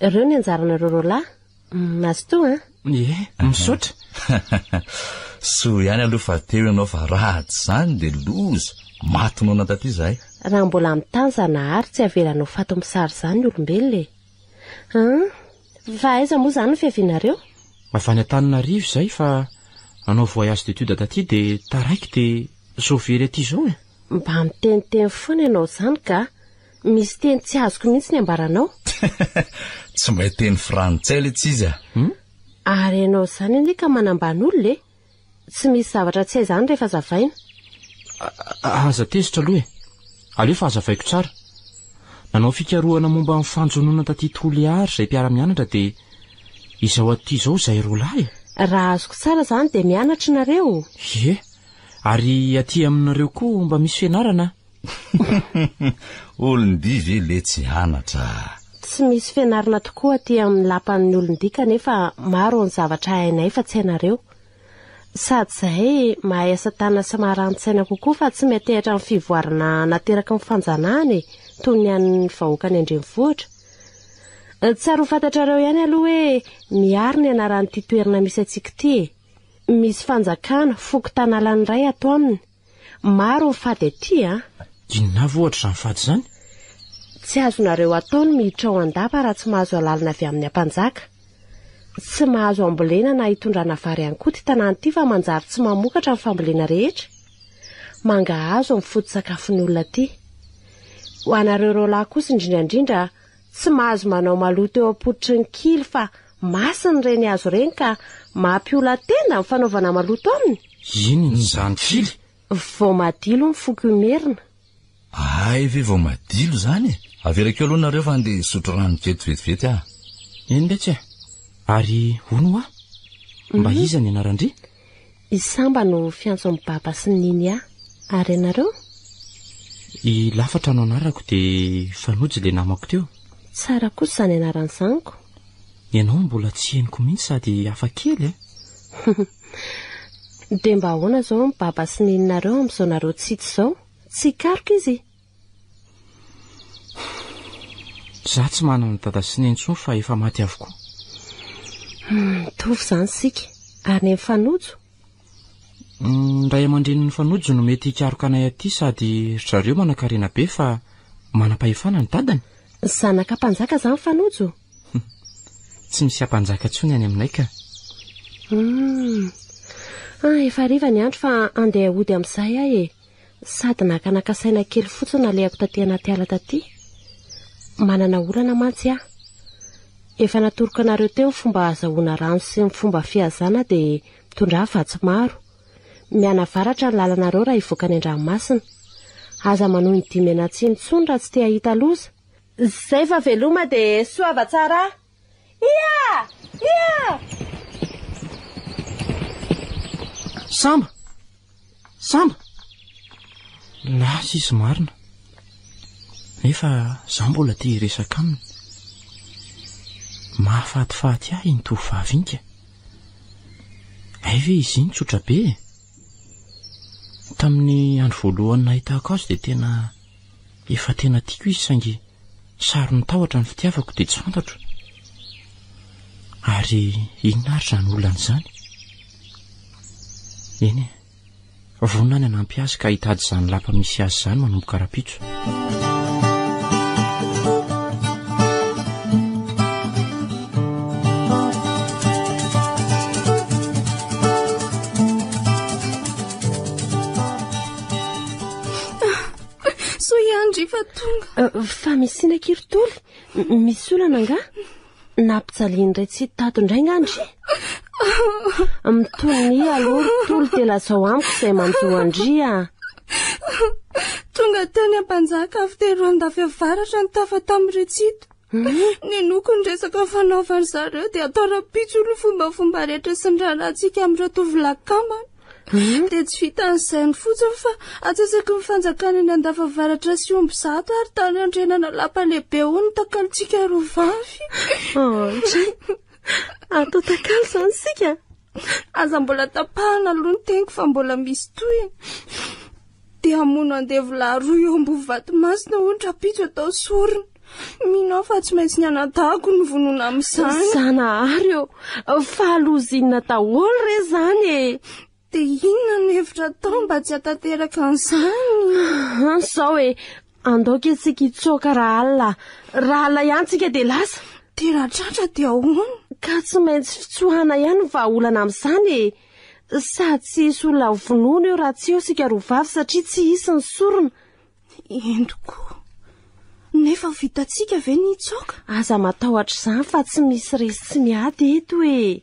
Ireo ny anjaranareo roalahy. Mazotoa a? Ie, misaotra. So ihany aloha fa teo ianao fa ratsy izany dia loza. Matonona taty izahay. Raha mbola amin'ny tany zanahary tsy avelanao fato misary izany ny olombelona e. Fa aiza moa izany ny fiavianareo? Avy any Antananarivo izay fa anao voyage d'étude taty dia taraiky dia zao very aty izao e. Mba miteniteny foana ianao izany ka. Misy teny tsy azoko mihitsy ny ambaranao. Tsy mahay teny frantsay ilay tsy izy a. Ary ianao izany anie ka manambany olona e. Tsy misy zavatra tsy hay izany rehefa zavaina. Aza tezitra aloha e. Aleo fa azavaiko tsara. Nanao fikarohana momba amin'ny fanjonona taty Toliary izay mpiara-mianatra dia izao aty izao izay roalahy e. Raha azoko tsara izany dia mianatra nareo. Ie, ary aty aminareo koa mba misy fianarana. Olon-dia ve le tsy anatra. Tsy misy fianarana tokoa aty amin'ny lapan'ny olon-dia kanefa maro ny zavatra hainay fa tsy hainareo. Sady zahay mahay asa tanana sy maharanty-saina kokoa fa tsy metehitra amin'ny fivoarana nateraka ny fanjanahany toy ny an'ny vahoaka ny andrenivohitra. Tsara ho fantatrareo ihany aloha hoe miaro ny anaran'ity toerana misy antsika ity e. Misy fanjakana foko tanàlany iray ato aminy. Maro ny fady aty a. Inona vohatra izany fady izany? Tsy azonareo ataony miditra ao an-dapa raha tsy mahazo alalina avy amin'ny ampanjaka. Tsy mahazo ambolena na hitondrana vary ihany koa ty tanàna ity fa manjary tsy mamokatra ny fambolena rehetra. Mangahazo amin'ny foto-tsakafon'ny olona ity. Ho anareo roalahy kosa indrindrandrindra tsy mahazo manao maloto eo am-pototry ny kily fa masiny reny azo reny ka mampiola tenda amin'ny fanaovana maloto aminy. Iny izany kily? Voamadilo ny foko merina. Ay ve voamadilo izany e. Averaka aloha nareo fa andeha sotro rano keto vetivety ah. Eny letsy e. Ary hono ah? Mba iza ny anarandry? Isamba no fiantson'ny baba sy ny niny ah. Ary ianareo? I Lafatra no anarako dia Fanojo le namako teo. Tsara kosa izany anarany zaniko. Ianao mbola tsy henoko mihitsy sady hafa kely e. Dia mba ahoana izao ny baba sy nininareo amin'izao nareo tsitsy izao? Tsy karoka izy. Za tsy manana dada sy neny intsony fa efa maty avokoa. Tovy izany sika. Ary ny Fanojo? Ray aman-drenin'ny Fanojo no mety hikaroka anay aty sady zareo manan-karena be fa manam-pahefana ny dadany. Zanaka mpanjaka izany Fanojo? Tsy misy ampanjaka intsony any aminay ka. Efa hariva ny andro fa andeha hody amin'izay ahy e. Sady nakanaka saina kely fotsiny nalehako taty anaty ala taty. Manana olana mantsy aho. efa natoroko anareo teo ny fomba azahoana rano sy ny fomba fiazana dia mitondra vatsy maro. Mianavaratra ny lalanareo raha hivoaka ny an-dranomasina. Aza manohy ny dimy anatsiny intsony raha tsy te hahita loza. Zay fa veloma dia soava tsara. Ia! Ia! Samba! Samba! Na sisy marina. Nefa zaho mbola te hiresaka aminy. Mahafatifaty ahy ny tovovavy inka. Ay ve izy iny tsotra be? Tamin'ny andro voalohany nahitako azy dia tena tiako izy saingy saro ny tahotra ny fitiavako dia tsy fantatro. Ary inona ary zany olana izany? Eny e, vonina ny hanampy azy ka hitady izany lapa misy azy izany manomboka rapitso. Fa misina kiritoly misy olana nga nampijaliany ray tsy tato indray ngandry mitony aloha tolo tela zao amiko izay manjoandria tonga tany ampanjaka avy tero andafy avaratra ny tafa tamin'ny retsito. Ny noko ny resaka fanaovany zareo dia atao rapitso ny fombafomba rehetra sy ny rahantsika amin'ireo tovolahy kamana. Dia tsy vita an'izay ny fotsiny fa atsasaky ny fanjakana ny andafavaratra sy omby zato ary tany andrenana lapa lehibe ho ny takalontsika rovavy. Atao takalo izany sika. Aza mbola tapahana aloha ny teniko fa mbola misy toy. Dia hamono andevolahy roa eo ambovato masina ho ny rapitso atao sorona. Minao fa tsy maintsy ny anadahako ny vonona amin'izany. Zanahary eo, fa alozinina daholo re zany e. Dia inona ny hevitra tao mba tsy hatateraka an'izany? Sao e, andaoka antsika hitsoaka raha alina ihany tsika dia lasa. Dia raha tratra dia ahoana? Ka tsy maintsy fitsohana ihany ny vahaolana amin'izany e. Sady tsy hisy olona vonoana eo raha tsy eo sika rovavy satria tsy hisy ny sorona. Endoko. Nefa vitantsika ve ny hitsoaka? Aza matahotra izany fa tsy misy resy tsy miady eto e.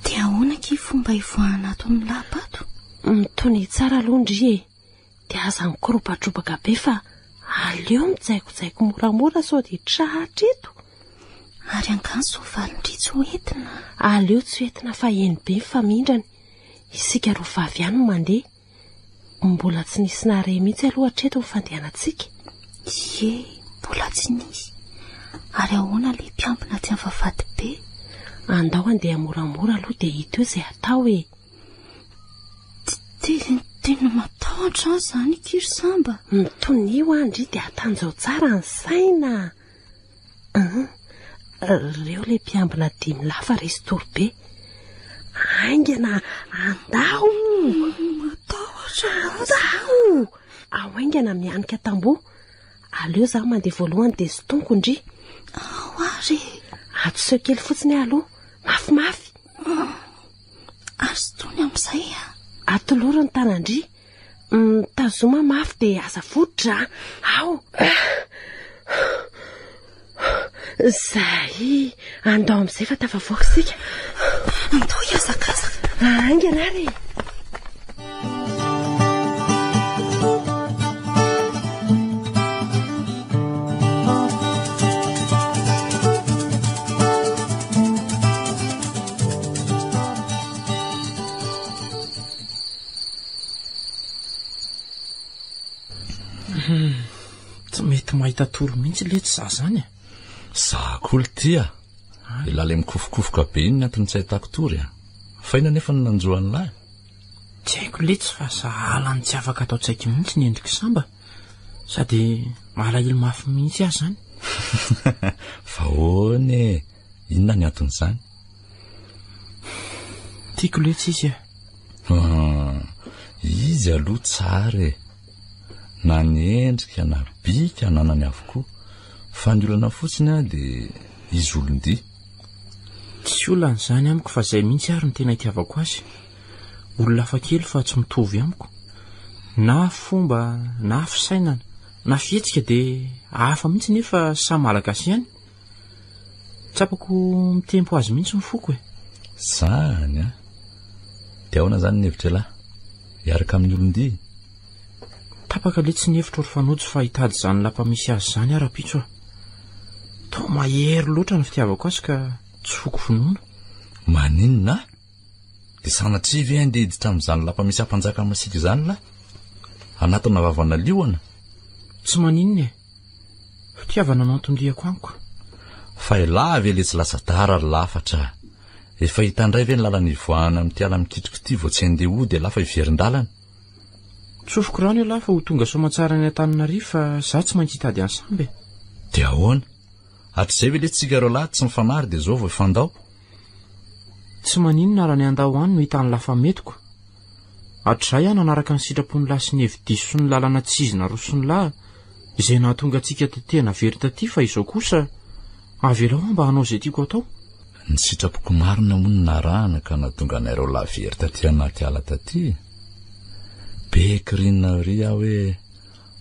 Dia ahoana ki fomba hivoahana ato ny lapato? Mitony tsara aloha e. Dia aza mikoropadrobaka be fa aleo mijaikojaiko moramora sao dia trahatra eto. Ary ankanso valindry tsy ho entina. Aleo tsy ho entina fa eny be mifamindrany. Isika rovavy ihany no mandeha. Mbola tsy nisy nahare mihitsy aloha hatreto ny fandehanantsika. Ie, mbola tsy nisy. Ary ahoana ilay mpiambina tsy avavady be? Andao andeha moramora aloha dia hita eo izay atao e. Tena matahotra izany kiry Samba. Mitonio andry dia atanjao tsara ny saina. Reo ilay mpiambina dimy lafa resy torobe. Aingana andao. Matahotra. Andao. Ao aingana mianika tamboho. Aleo zaho mandeha voalohany dia sy tonkondry. Ao ary. Atoseho kely fotsiny aloha. Mafimafy. Azo tony amin'izay a. Atoloro ny tanandry. Tazoma mafy dia aza fotra. Ao. Zay. Andao amin'izay fa tafavoaka sika. Andao hiazakazaka. Aingana ary. Tsy mety mahita toro mihitsy le tsy za zany e. Zakolo tia. Ilale mikofokofoka be iny antony tsy ahitako tory a. Faina nefa ny nanjoany lahy. Tsy haiko le tsy fa sahala ny tsy afaka atao tsaiky mihitsy ny endrika Samba. Sady malahelo mafy mihitsy azy zany. Fa hoane, inona ny antony izany? Tiako le tsy izy e. Izy aloha tsara e. Na ny endrika na bika nanany avokoa fa ny olana fotsiny a dia izy olon-dia. tsy olan'izany amiko fa izay mihitsy ary ny tena itiavako azy. Olona hafa kely fa tsy mitovy amiko, na fomba na fisainana na fihetsika dia hafa mihitsy nefa samy malagasy ihany. Tsapako mitempo azy mihitsy ny foko e. Zany a dia ahoana zany ny hevitra lahy hiaraka amin'ny olon-dia? Tapaka le tsy ny hevitra orfanojo fa hitady zany lapa misy azy zany ara-pitso a. Tao mahery loatra ny fitiavako azy ka tsy foko finoana. Maninona? Dia sanatria ve andeditra amin'izany lapa misy ampanjaka masika izany lahy? Anatona vavana lioana? Tsy maninona e, fitiavana nantondiako amiko. Fa ela ve le tsy lasa dara ry lafatra? Efa hitandray ve ny lalana ivoahana amin'ity ala mikitriko ity vao tsy handeha ho dia lafa iverin-dalana? Tsofoko rano ela fa ho tonga soamantsara ny Antananarivo fa za tsy maintsy hitady any samby. Dia ahoana? Hatr'izay ve le tsika ireo lahy tsy mifanary dia zao vao ifandao? Tsy maninona raha ny andao any no hitany lafa metiko. Hatr'izay aho nanaraka ny sitrapony lahy sy ny hevi-diso sy ny lalana tsizina roa sy ny lahy izay nahatonga antsika tetehana very taty fa izao kosa avela aho mba hanao izay tiako atao. Ny sitrapoko marina moa ny narahana ka nahatonga anareo lahy very taty anaty ala taty. Bekirinina ry aho hoe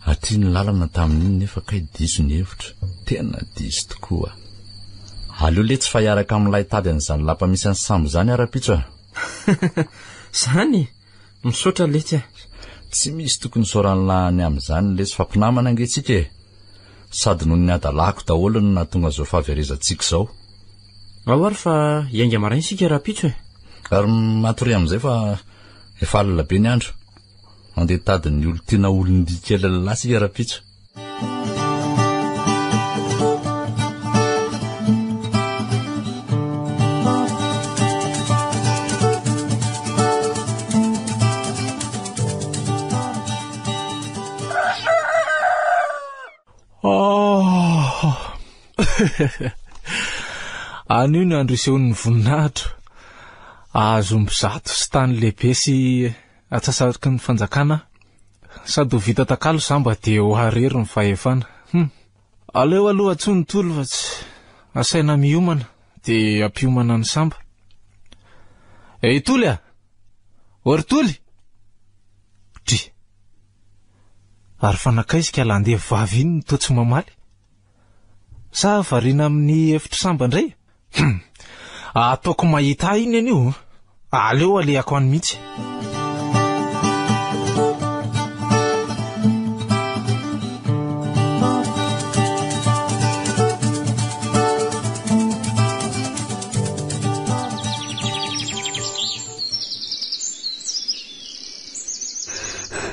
aty ny lalana tamin'iny nefa kay diso ny hevitra. Tena diso tokoa. Aleo le tsy fa hiaraka amin'ilay tady an'izany lapa misy any sambo zany ara-pitso a. Zany misaotra letsy a. Tsy misy tokony soran'ny lahany amin'izany le tsy fampinamana angentsika e. Sady noho ny adalako daholo no nahatonga zao fahaverezantsika izao. Ao ary fa hiainga maraina sika ara-pitso e. Ary matory amin'izay fa efa alina be ny andro. Andeha tady ny olo tena olon-dia kely lalahy sika ara-pitso. Anio ny andro isehon'ny voninahitra azo mpizato sy tany lehibe sy atsasaky ny fanjakana sady ho vita takalo za mba dia ho harery ny fahefana. Aleo aloha atsony tolo fa tsy asaina miomana dia ampiomana ny samba. Toly a? Ory toly? Dry. Ary fanakaizika landeha vavy iny ny toa tsy mamaly? Sa variana amin'ny efitra samba indray? Ataoko mahita iny anio. Aleo alehako any mihitsy.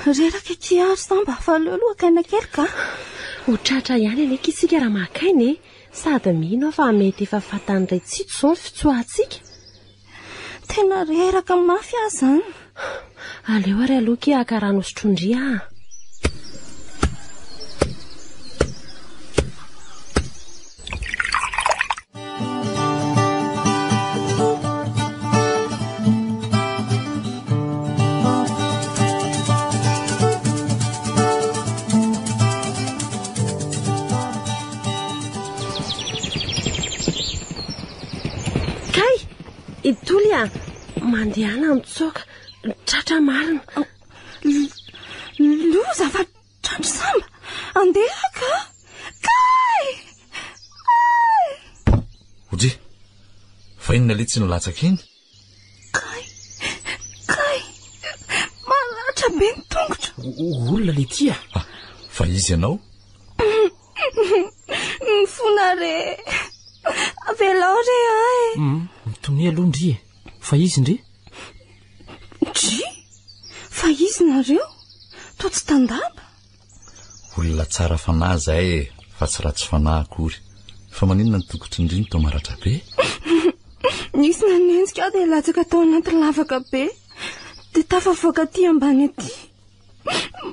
Reraka ety ary samba fa aleo aloha kaina kely ka. Ho tratra ihany aleka isika raha mahakaina e. Sady mino fa mety efa fatan'iray tsito zao ny fitsoahantsika. Tena reraka mafy ahy zany. Aleo ary aloha haka rano sotrondria. Itoly mandehana mitsoka tratra marina. Loza fa tratra samba andeha ka. Kay! Ody, fa inona le tsy nilatsaka iny? Kay, malatra be ny tongotra. Olona le tia. Fa izy ianao? Ny fona re. Avelao re ahy. Mitony aloha ndry e. Fa izy ndry? Dry? Fa izy nareo? To tsy tandaba? Olona tsara fanahy zay e, fa tsy ratsy fanahy akory. Fa maninona ny tokotry indriny to maratra be? Nisy nanenjika dia latsaka tao anaty lavaka be. Dia tafavoaka aty ambany aty.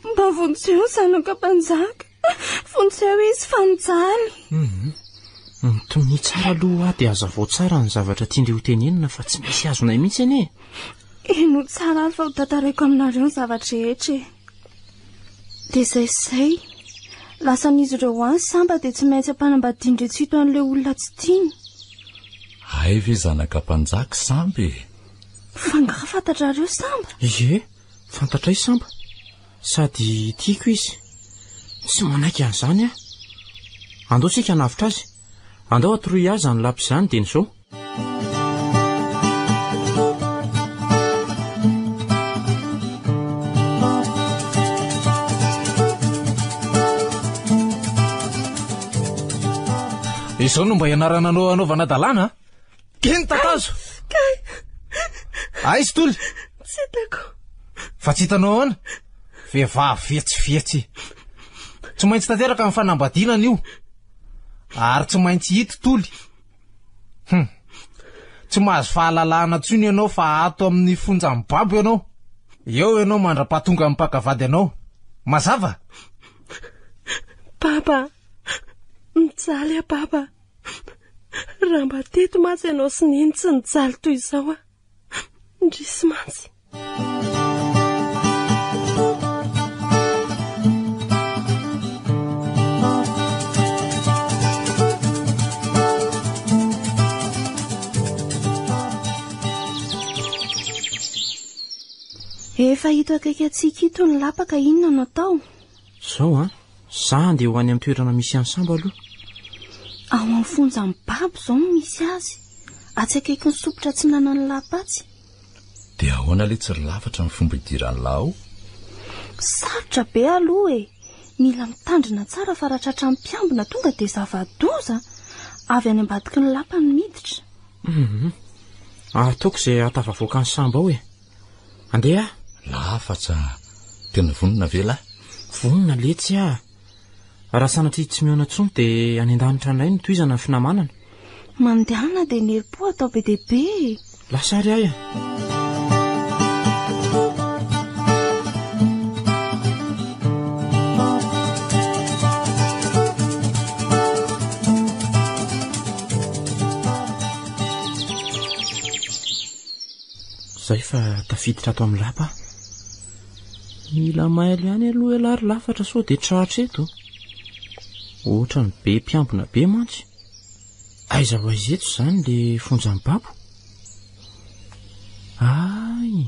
Mba vontseo zanaka mpanjaka. Vontseo izy fanjaly. Mitony tsara aloha dia hazavao tsara ny zavatra tiandre ho tenenina fa tsy misy azonay mihitsy ane. Eno tsara fa ho tantarako aminareo ny zavatra rehetra. Dia izay lasan'izy ireo any samba dia tsy maintsy ampanambadindry tsito an'ilay olona tsy tiany. ay ve zanaka mpanjaka samby fangaha fantatra reo samba? Ie, fantatra i samba, sady tiako izy. Tsy manaiky an'izany a. Andao sika navitra azy, andao atoroy azy any lapy izany dia n'izao. izao no mba ianarana anao anaovana dalàna keny tatazo aizy toly tsy hitako. fa tsy hitanao ana vehivavy fietsifetsy tsy maintsy tanteraka amin'ny fanambadinana io ary tsy maintsy hito toly tsy mahazo fahalalahana tsony ianao fa ato amin'ny fonjam-babo ianao eo ianao mandra-pahatonga amin'ny mpakavady anao mazava Papa, mijaly a papa. Raha mba teto mantsy ianao sy niny tsy nijaly toy izao a. Ndrisy mantsy. Efa hito akaiky atsika ito ny lapaka inona no atao? Zao a, za andeha ho any amin'ny toerana misy any samba aloha. Ao amin'ny fonjam-babo zao no misy azy. Atsy akaiky ny sopotra tsy nanany lapatsy. dia ahoana le tsy ry lafatra ny fomba idirany lao Sarotra be aloha e. Mila mitandrina tsara fa raha tratra mpiambina tonga dia zava-doza. Avy any ambadiky ny lapa ny miditra. Ataoko izay atavavoaka ny samba ao e. Andeha a? lafatra tena vonona ve lahy Vonona letsy a. Raha sanatria tsy miona tsony dia any an-danitra indray no toizana ny finamanana. Mandehana dia nerpo atao be dia be. Lasary ahy a. Zay fa tafiditra ato amin'ny lapa. Mila mailo ihany aloha elary lafatra sao dia tratra eto. Ohatra ny be mpiambina be mantsy. Aiza ho aiza eto izany le fonjam-babo. Ay,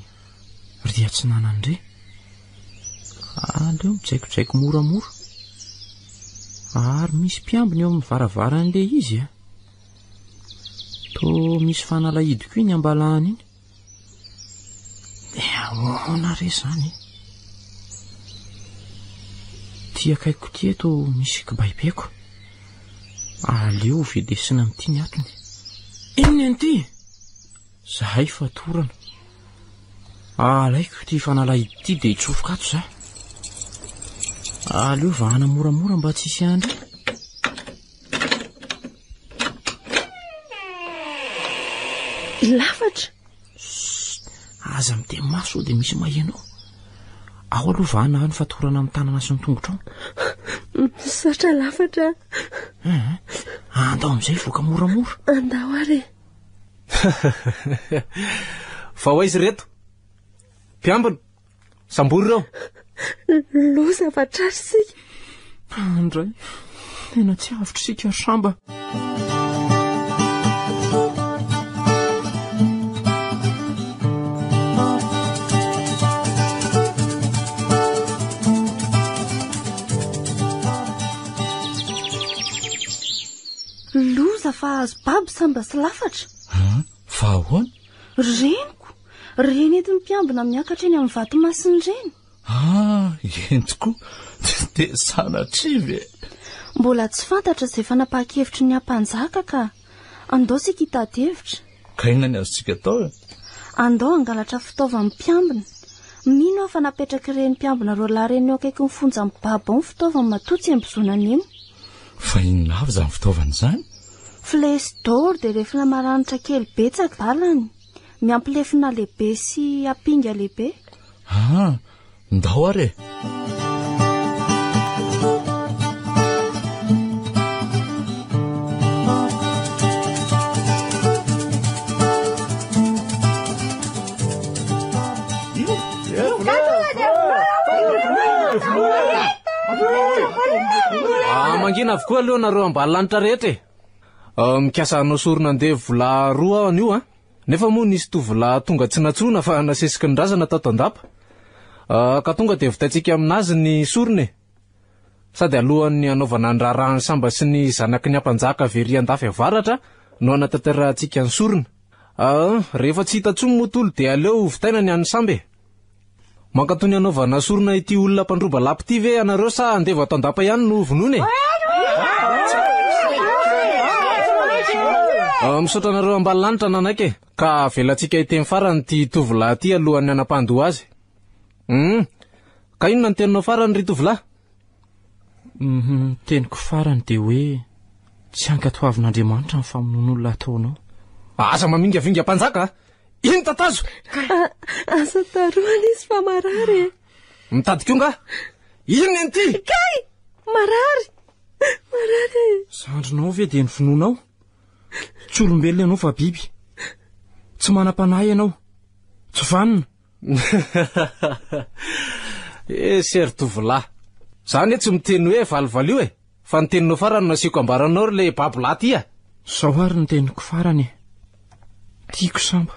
ria tsy nanandre. Aleo mijaikojaiko moramora. Ary misy mpiambina eo amin'ny varavaran'ilay izy a. Toa misy fanalahidiko iny ambalahany iny. Ahoana re zany? Ty akaiko ty eto misy kibaibeko. Aleo vedesina amin'ity ny atony. Inona an'ity? Zahay fatorana. Alaiko ty fanalahidy ity dia hitsofoka ato za. Aleo vahana moramora mba tsy hisy andry. Lafatra. Aza miteny maso dia misy mahenao. Ao aloha vahana ny fatorana amin'ny tanana sy ny tongotra ao. Misaotra lafatra. Andao amin'izay voaka moramora. Andao ary. fa ho aizy reto mpiambina sambory reo Loza fa tratra sika. Andray, tena tsy avitra sika samba. Loza fa azo babo samba sy lafatra. fa ahoana Reniko. Reny ety ny mpiambina miakatra eny amin'ny vato masiny reny. entiko dia sanatria ve Mbola tsy fantatra izay fanapahan-kevitry ny ampanjaka ka. Andao sika hitady hevitra. ka inona ny azontsika atao Andao angalatra fitaovan'ny mpiambina. Mino aho fa napetraka ireny mpiambina roa lahy reny eo akaiky ny fonjam-babo ao ny fitaovany matotsy ambozonany eo. fa inona avy izany fitaovana izany Flesdor dia rehefa maranitra kely betsaka balany. Miampilefina lehibe sy apinga lehibe. ndao ary mangina avokoa aloha nareo ambany lanitra rehetra mikasa anao sorona andeha vola roa anio a nefa moa nisy tovola tonga tsy natsona fa nasesiky ny razana tato andapa ka tonga de vitaitsika aminazy ny sorony sady alohan'ny anaovana ny raharahany samba sy ny zanaky ny ampanjaka very andafy avaratra no anatanterantsika ny sorona rehefa tsy hita tsony motolo de aleo vitaina ny any samby mankatony anaovana sorona ity olona mpandroba lapy ty ve anareo sa andeva ato andapa ihany no vonony misaotra anareo ambany lanitra nanaiky ka velantsika iteny farany ty tovolahy ty alohan'ny anampandoha azy ka inona ny teninao farany ry tovolahy teniko farany de hoe tsy ankatoavin'Andriamanitra ny famonoan'olona ataonao asa mamingavinga mpanjaka iny tatazo asa taroana izy fa marary mitadika io nga iny anty kay marary sandrinao ve de ny vononao tsy olombelona ianao fa biby tsy manam-panahy ianao tsy vanina sery tovolahy zany hoe tsy miteny hoe valivaly io fa ny teninao farany nasiako ambaranao ry le babolahy ty sao ary ny teniko farany tiako samba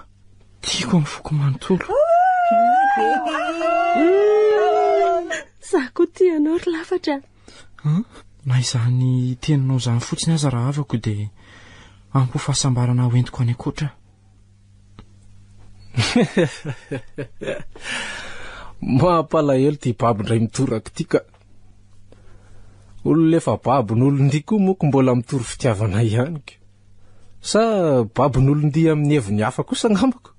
tiako amin'ny foko manontolo zako tianao ry lafatra na izany teninao zany fotsiny aza raha avako de ampo fahasambarana hoentiko any akoatra mampalahelo ty babindray mitorako ty ka olo lefa babin'olondia moko mbola mitory fitiavana ihanyko sa babin'olondia amin'ny heviny hafa kosa ngambako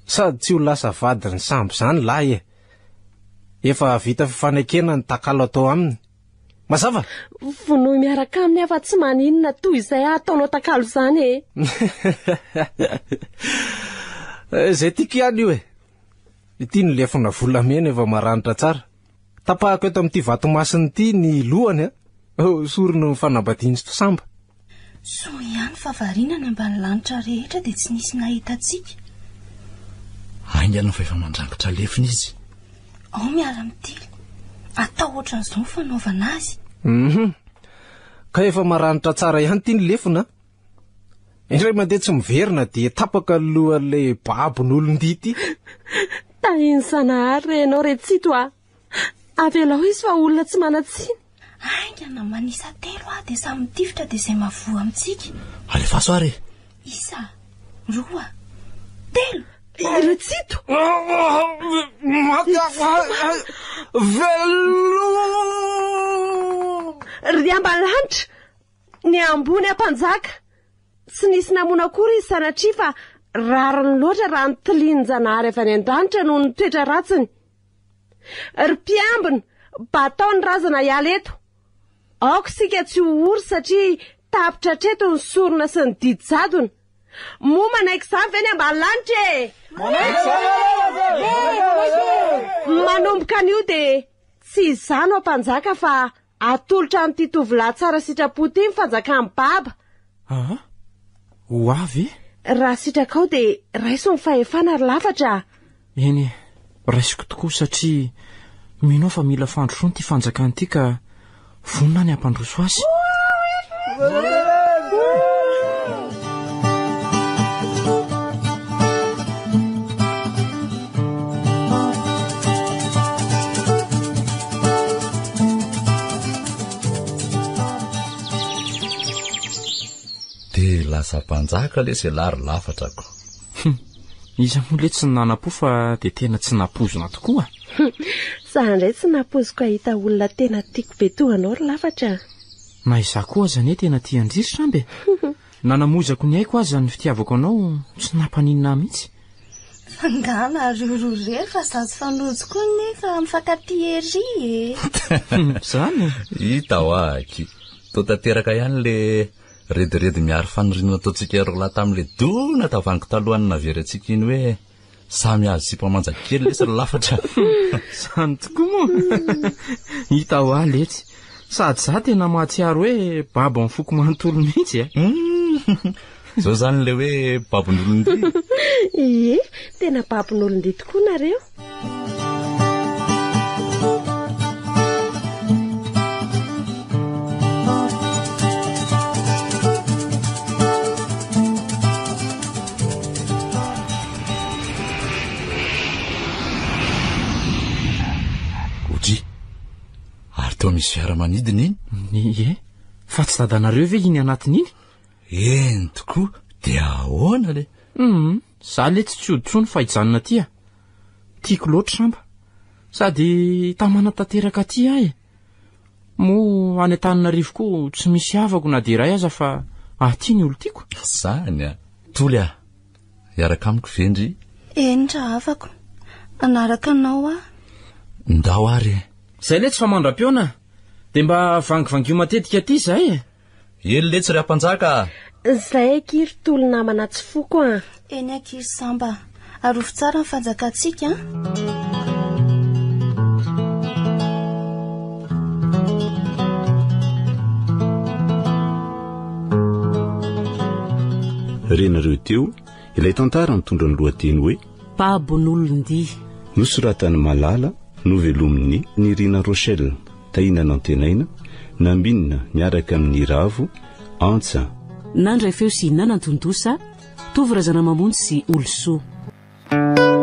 sady tsy ho lasa vadiny samby zany lahy efa vita fifanekena ny takalo atao aminy mazava vonoy miaraka aminy afa tsy maninona toy izay ataonao takalo zany zay tiako ihany io ity ny lefona volamena efa maranitra tsara tapahako eto amin'ity vatomasiny ity ny lohany sorony mifanambadiany sy samba so ihany favarinana ambany lanitra rehetra de tsy nisy nahita atsika aingana fa efa mandrangotra lefina izy ao miara mitily atao ohatran'izao fanaovana azy ka efa maranitra tsara ihany ity ny lefona indray mandeha tsy miverina de tapaka alohan'le babin'olondia ty tahiny sanahary renao retsito avelao izy fa olona tsy manatsiny aingana manisa telo de samy mitifitra de zay mavoa amintsika alefaso ary isa roa telo retsito ry ambany lanitra ny ambony ampanjaka tsy nisy namona akory izy sanatria fa rariny loatra raha nytilian-janahary avy any an-danitra noho ny toetra ratsiny ry mpiambina bataony razana hiala eto aoko sika tsy ho ory satria tapitra treto ny sorona sy ny didy jadona moa manaiky izany ve ny ambany lanitra manomboka an'io de tsy izano ampanjaka fa atolotra amin'ity tovolahy tsara sitrapo ty mifanjakany baba ho avy raha sitrakao de raiso ny fahefana ry lafatra eny raisiko tokoa satria minao fa mila fandrosoany ty fanjakany ty ka vonina ny ampandroso azy de lasa mpanjaka le zay lary lafatrako iza moa le tsy nanam-po fa de tena tsy napozona tokoa za ndray tsy napoziko ahita olona tena tiako be toanao ry lafatra na iza koa azany tena tia andrisy samby nanamozako ny haiko aza ny fitiavako anao tsy nampaninina mihitsy fangana rororery fa zazy fanojo koa nefa mifankaty ery zany hita ho aky to tanteraka ihany le rediredy miary fanorinana ataontsika rola tamin'le dona tavango talohan'ny naverantsika iny hoe samy azo sy mpamanjakely lesy ry lafatra zany tokoa moa hita ho aletsy sady za tena mahatsiaro hoe baba amin'ny foko manontolo mihitsy zao zany le hoe babin'olondia ie tena babin'olondia tokoa nareo toa misy fiaramanidina iny fa tsy dadanareo ve iny anatin'iny eny tokoa dia ahoana le za le tsy oditsony fa hijanona tya tiako loatra samba sady tamana tanteraka ty ahy mo any an-tanina rivo koa tsy misy avako na de iray aza fa aty ny olo tiako zany toly hiaraka amiko vendry enitra afako anaraka anao ndao ary zay le tsy fa mandram-peona de mba vangivangio matetika ty zay ely le tsy ry ampanjaka zay akiry tolo namana tsy foko eny akiry samba arofo tsara ny fanjakatsika renareo teo ilay tantara mitondra ny lohateny hoe pahabon'olondy nosoratany malala novelomin'ny nirina rochel taina nantenaina nambinina miaraka amin'ny ravo antsa nandray feo sy nanantondosa tovyrazana mamonjy sy olosoa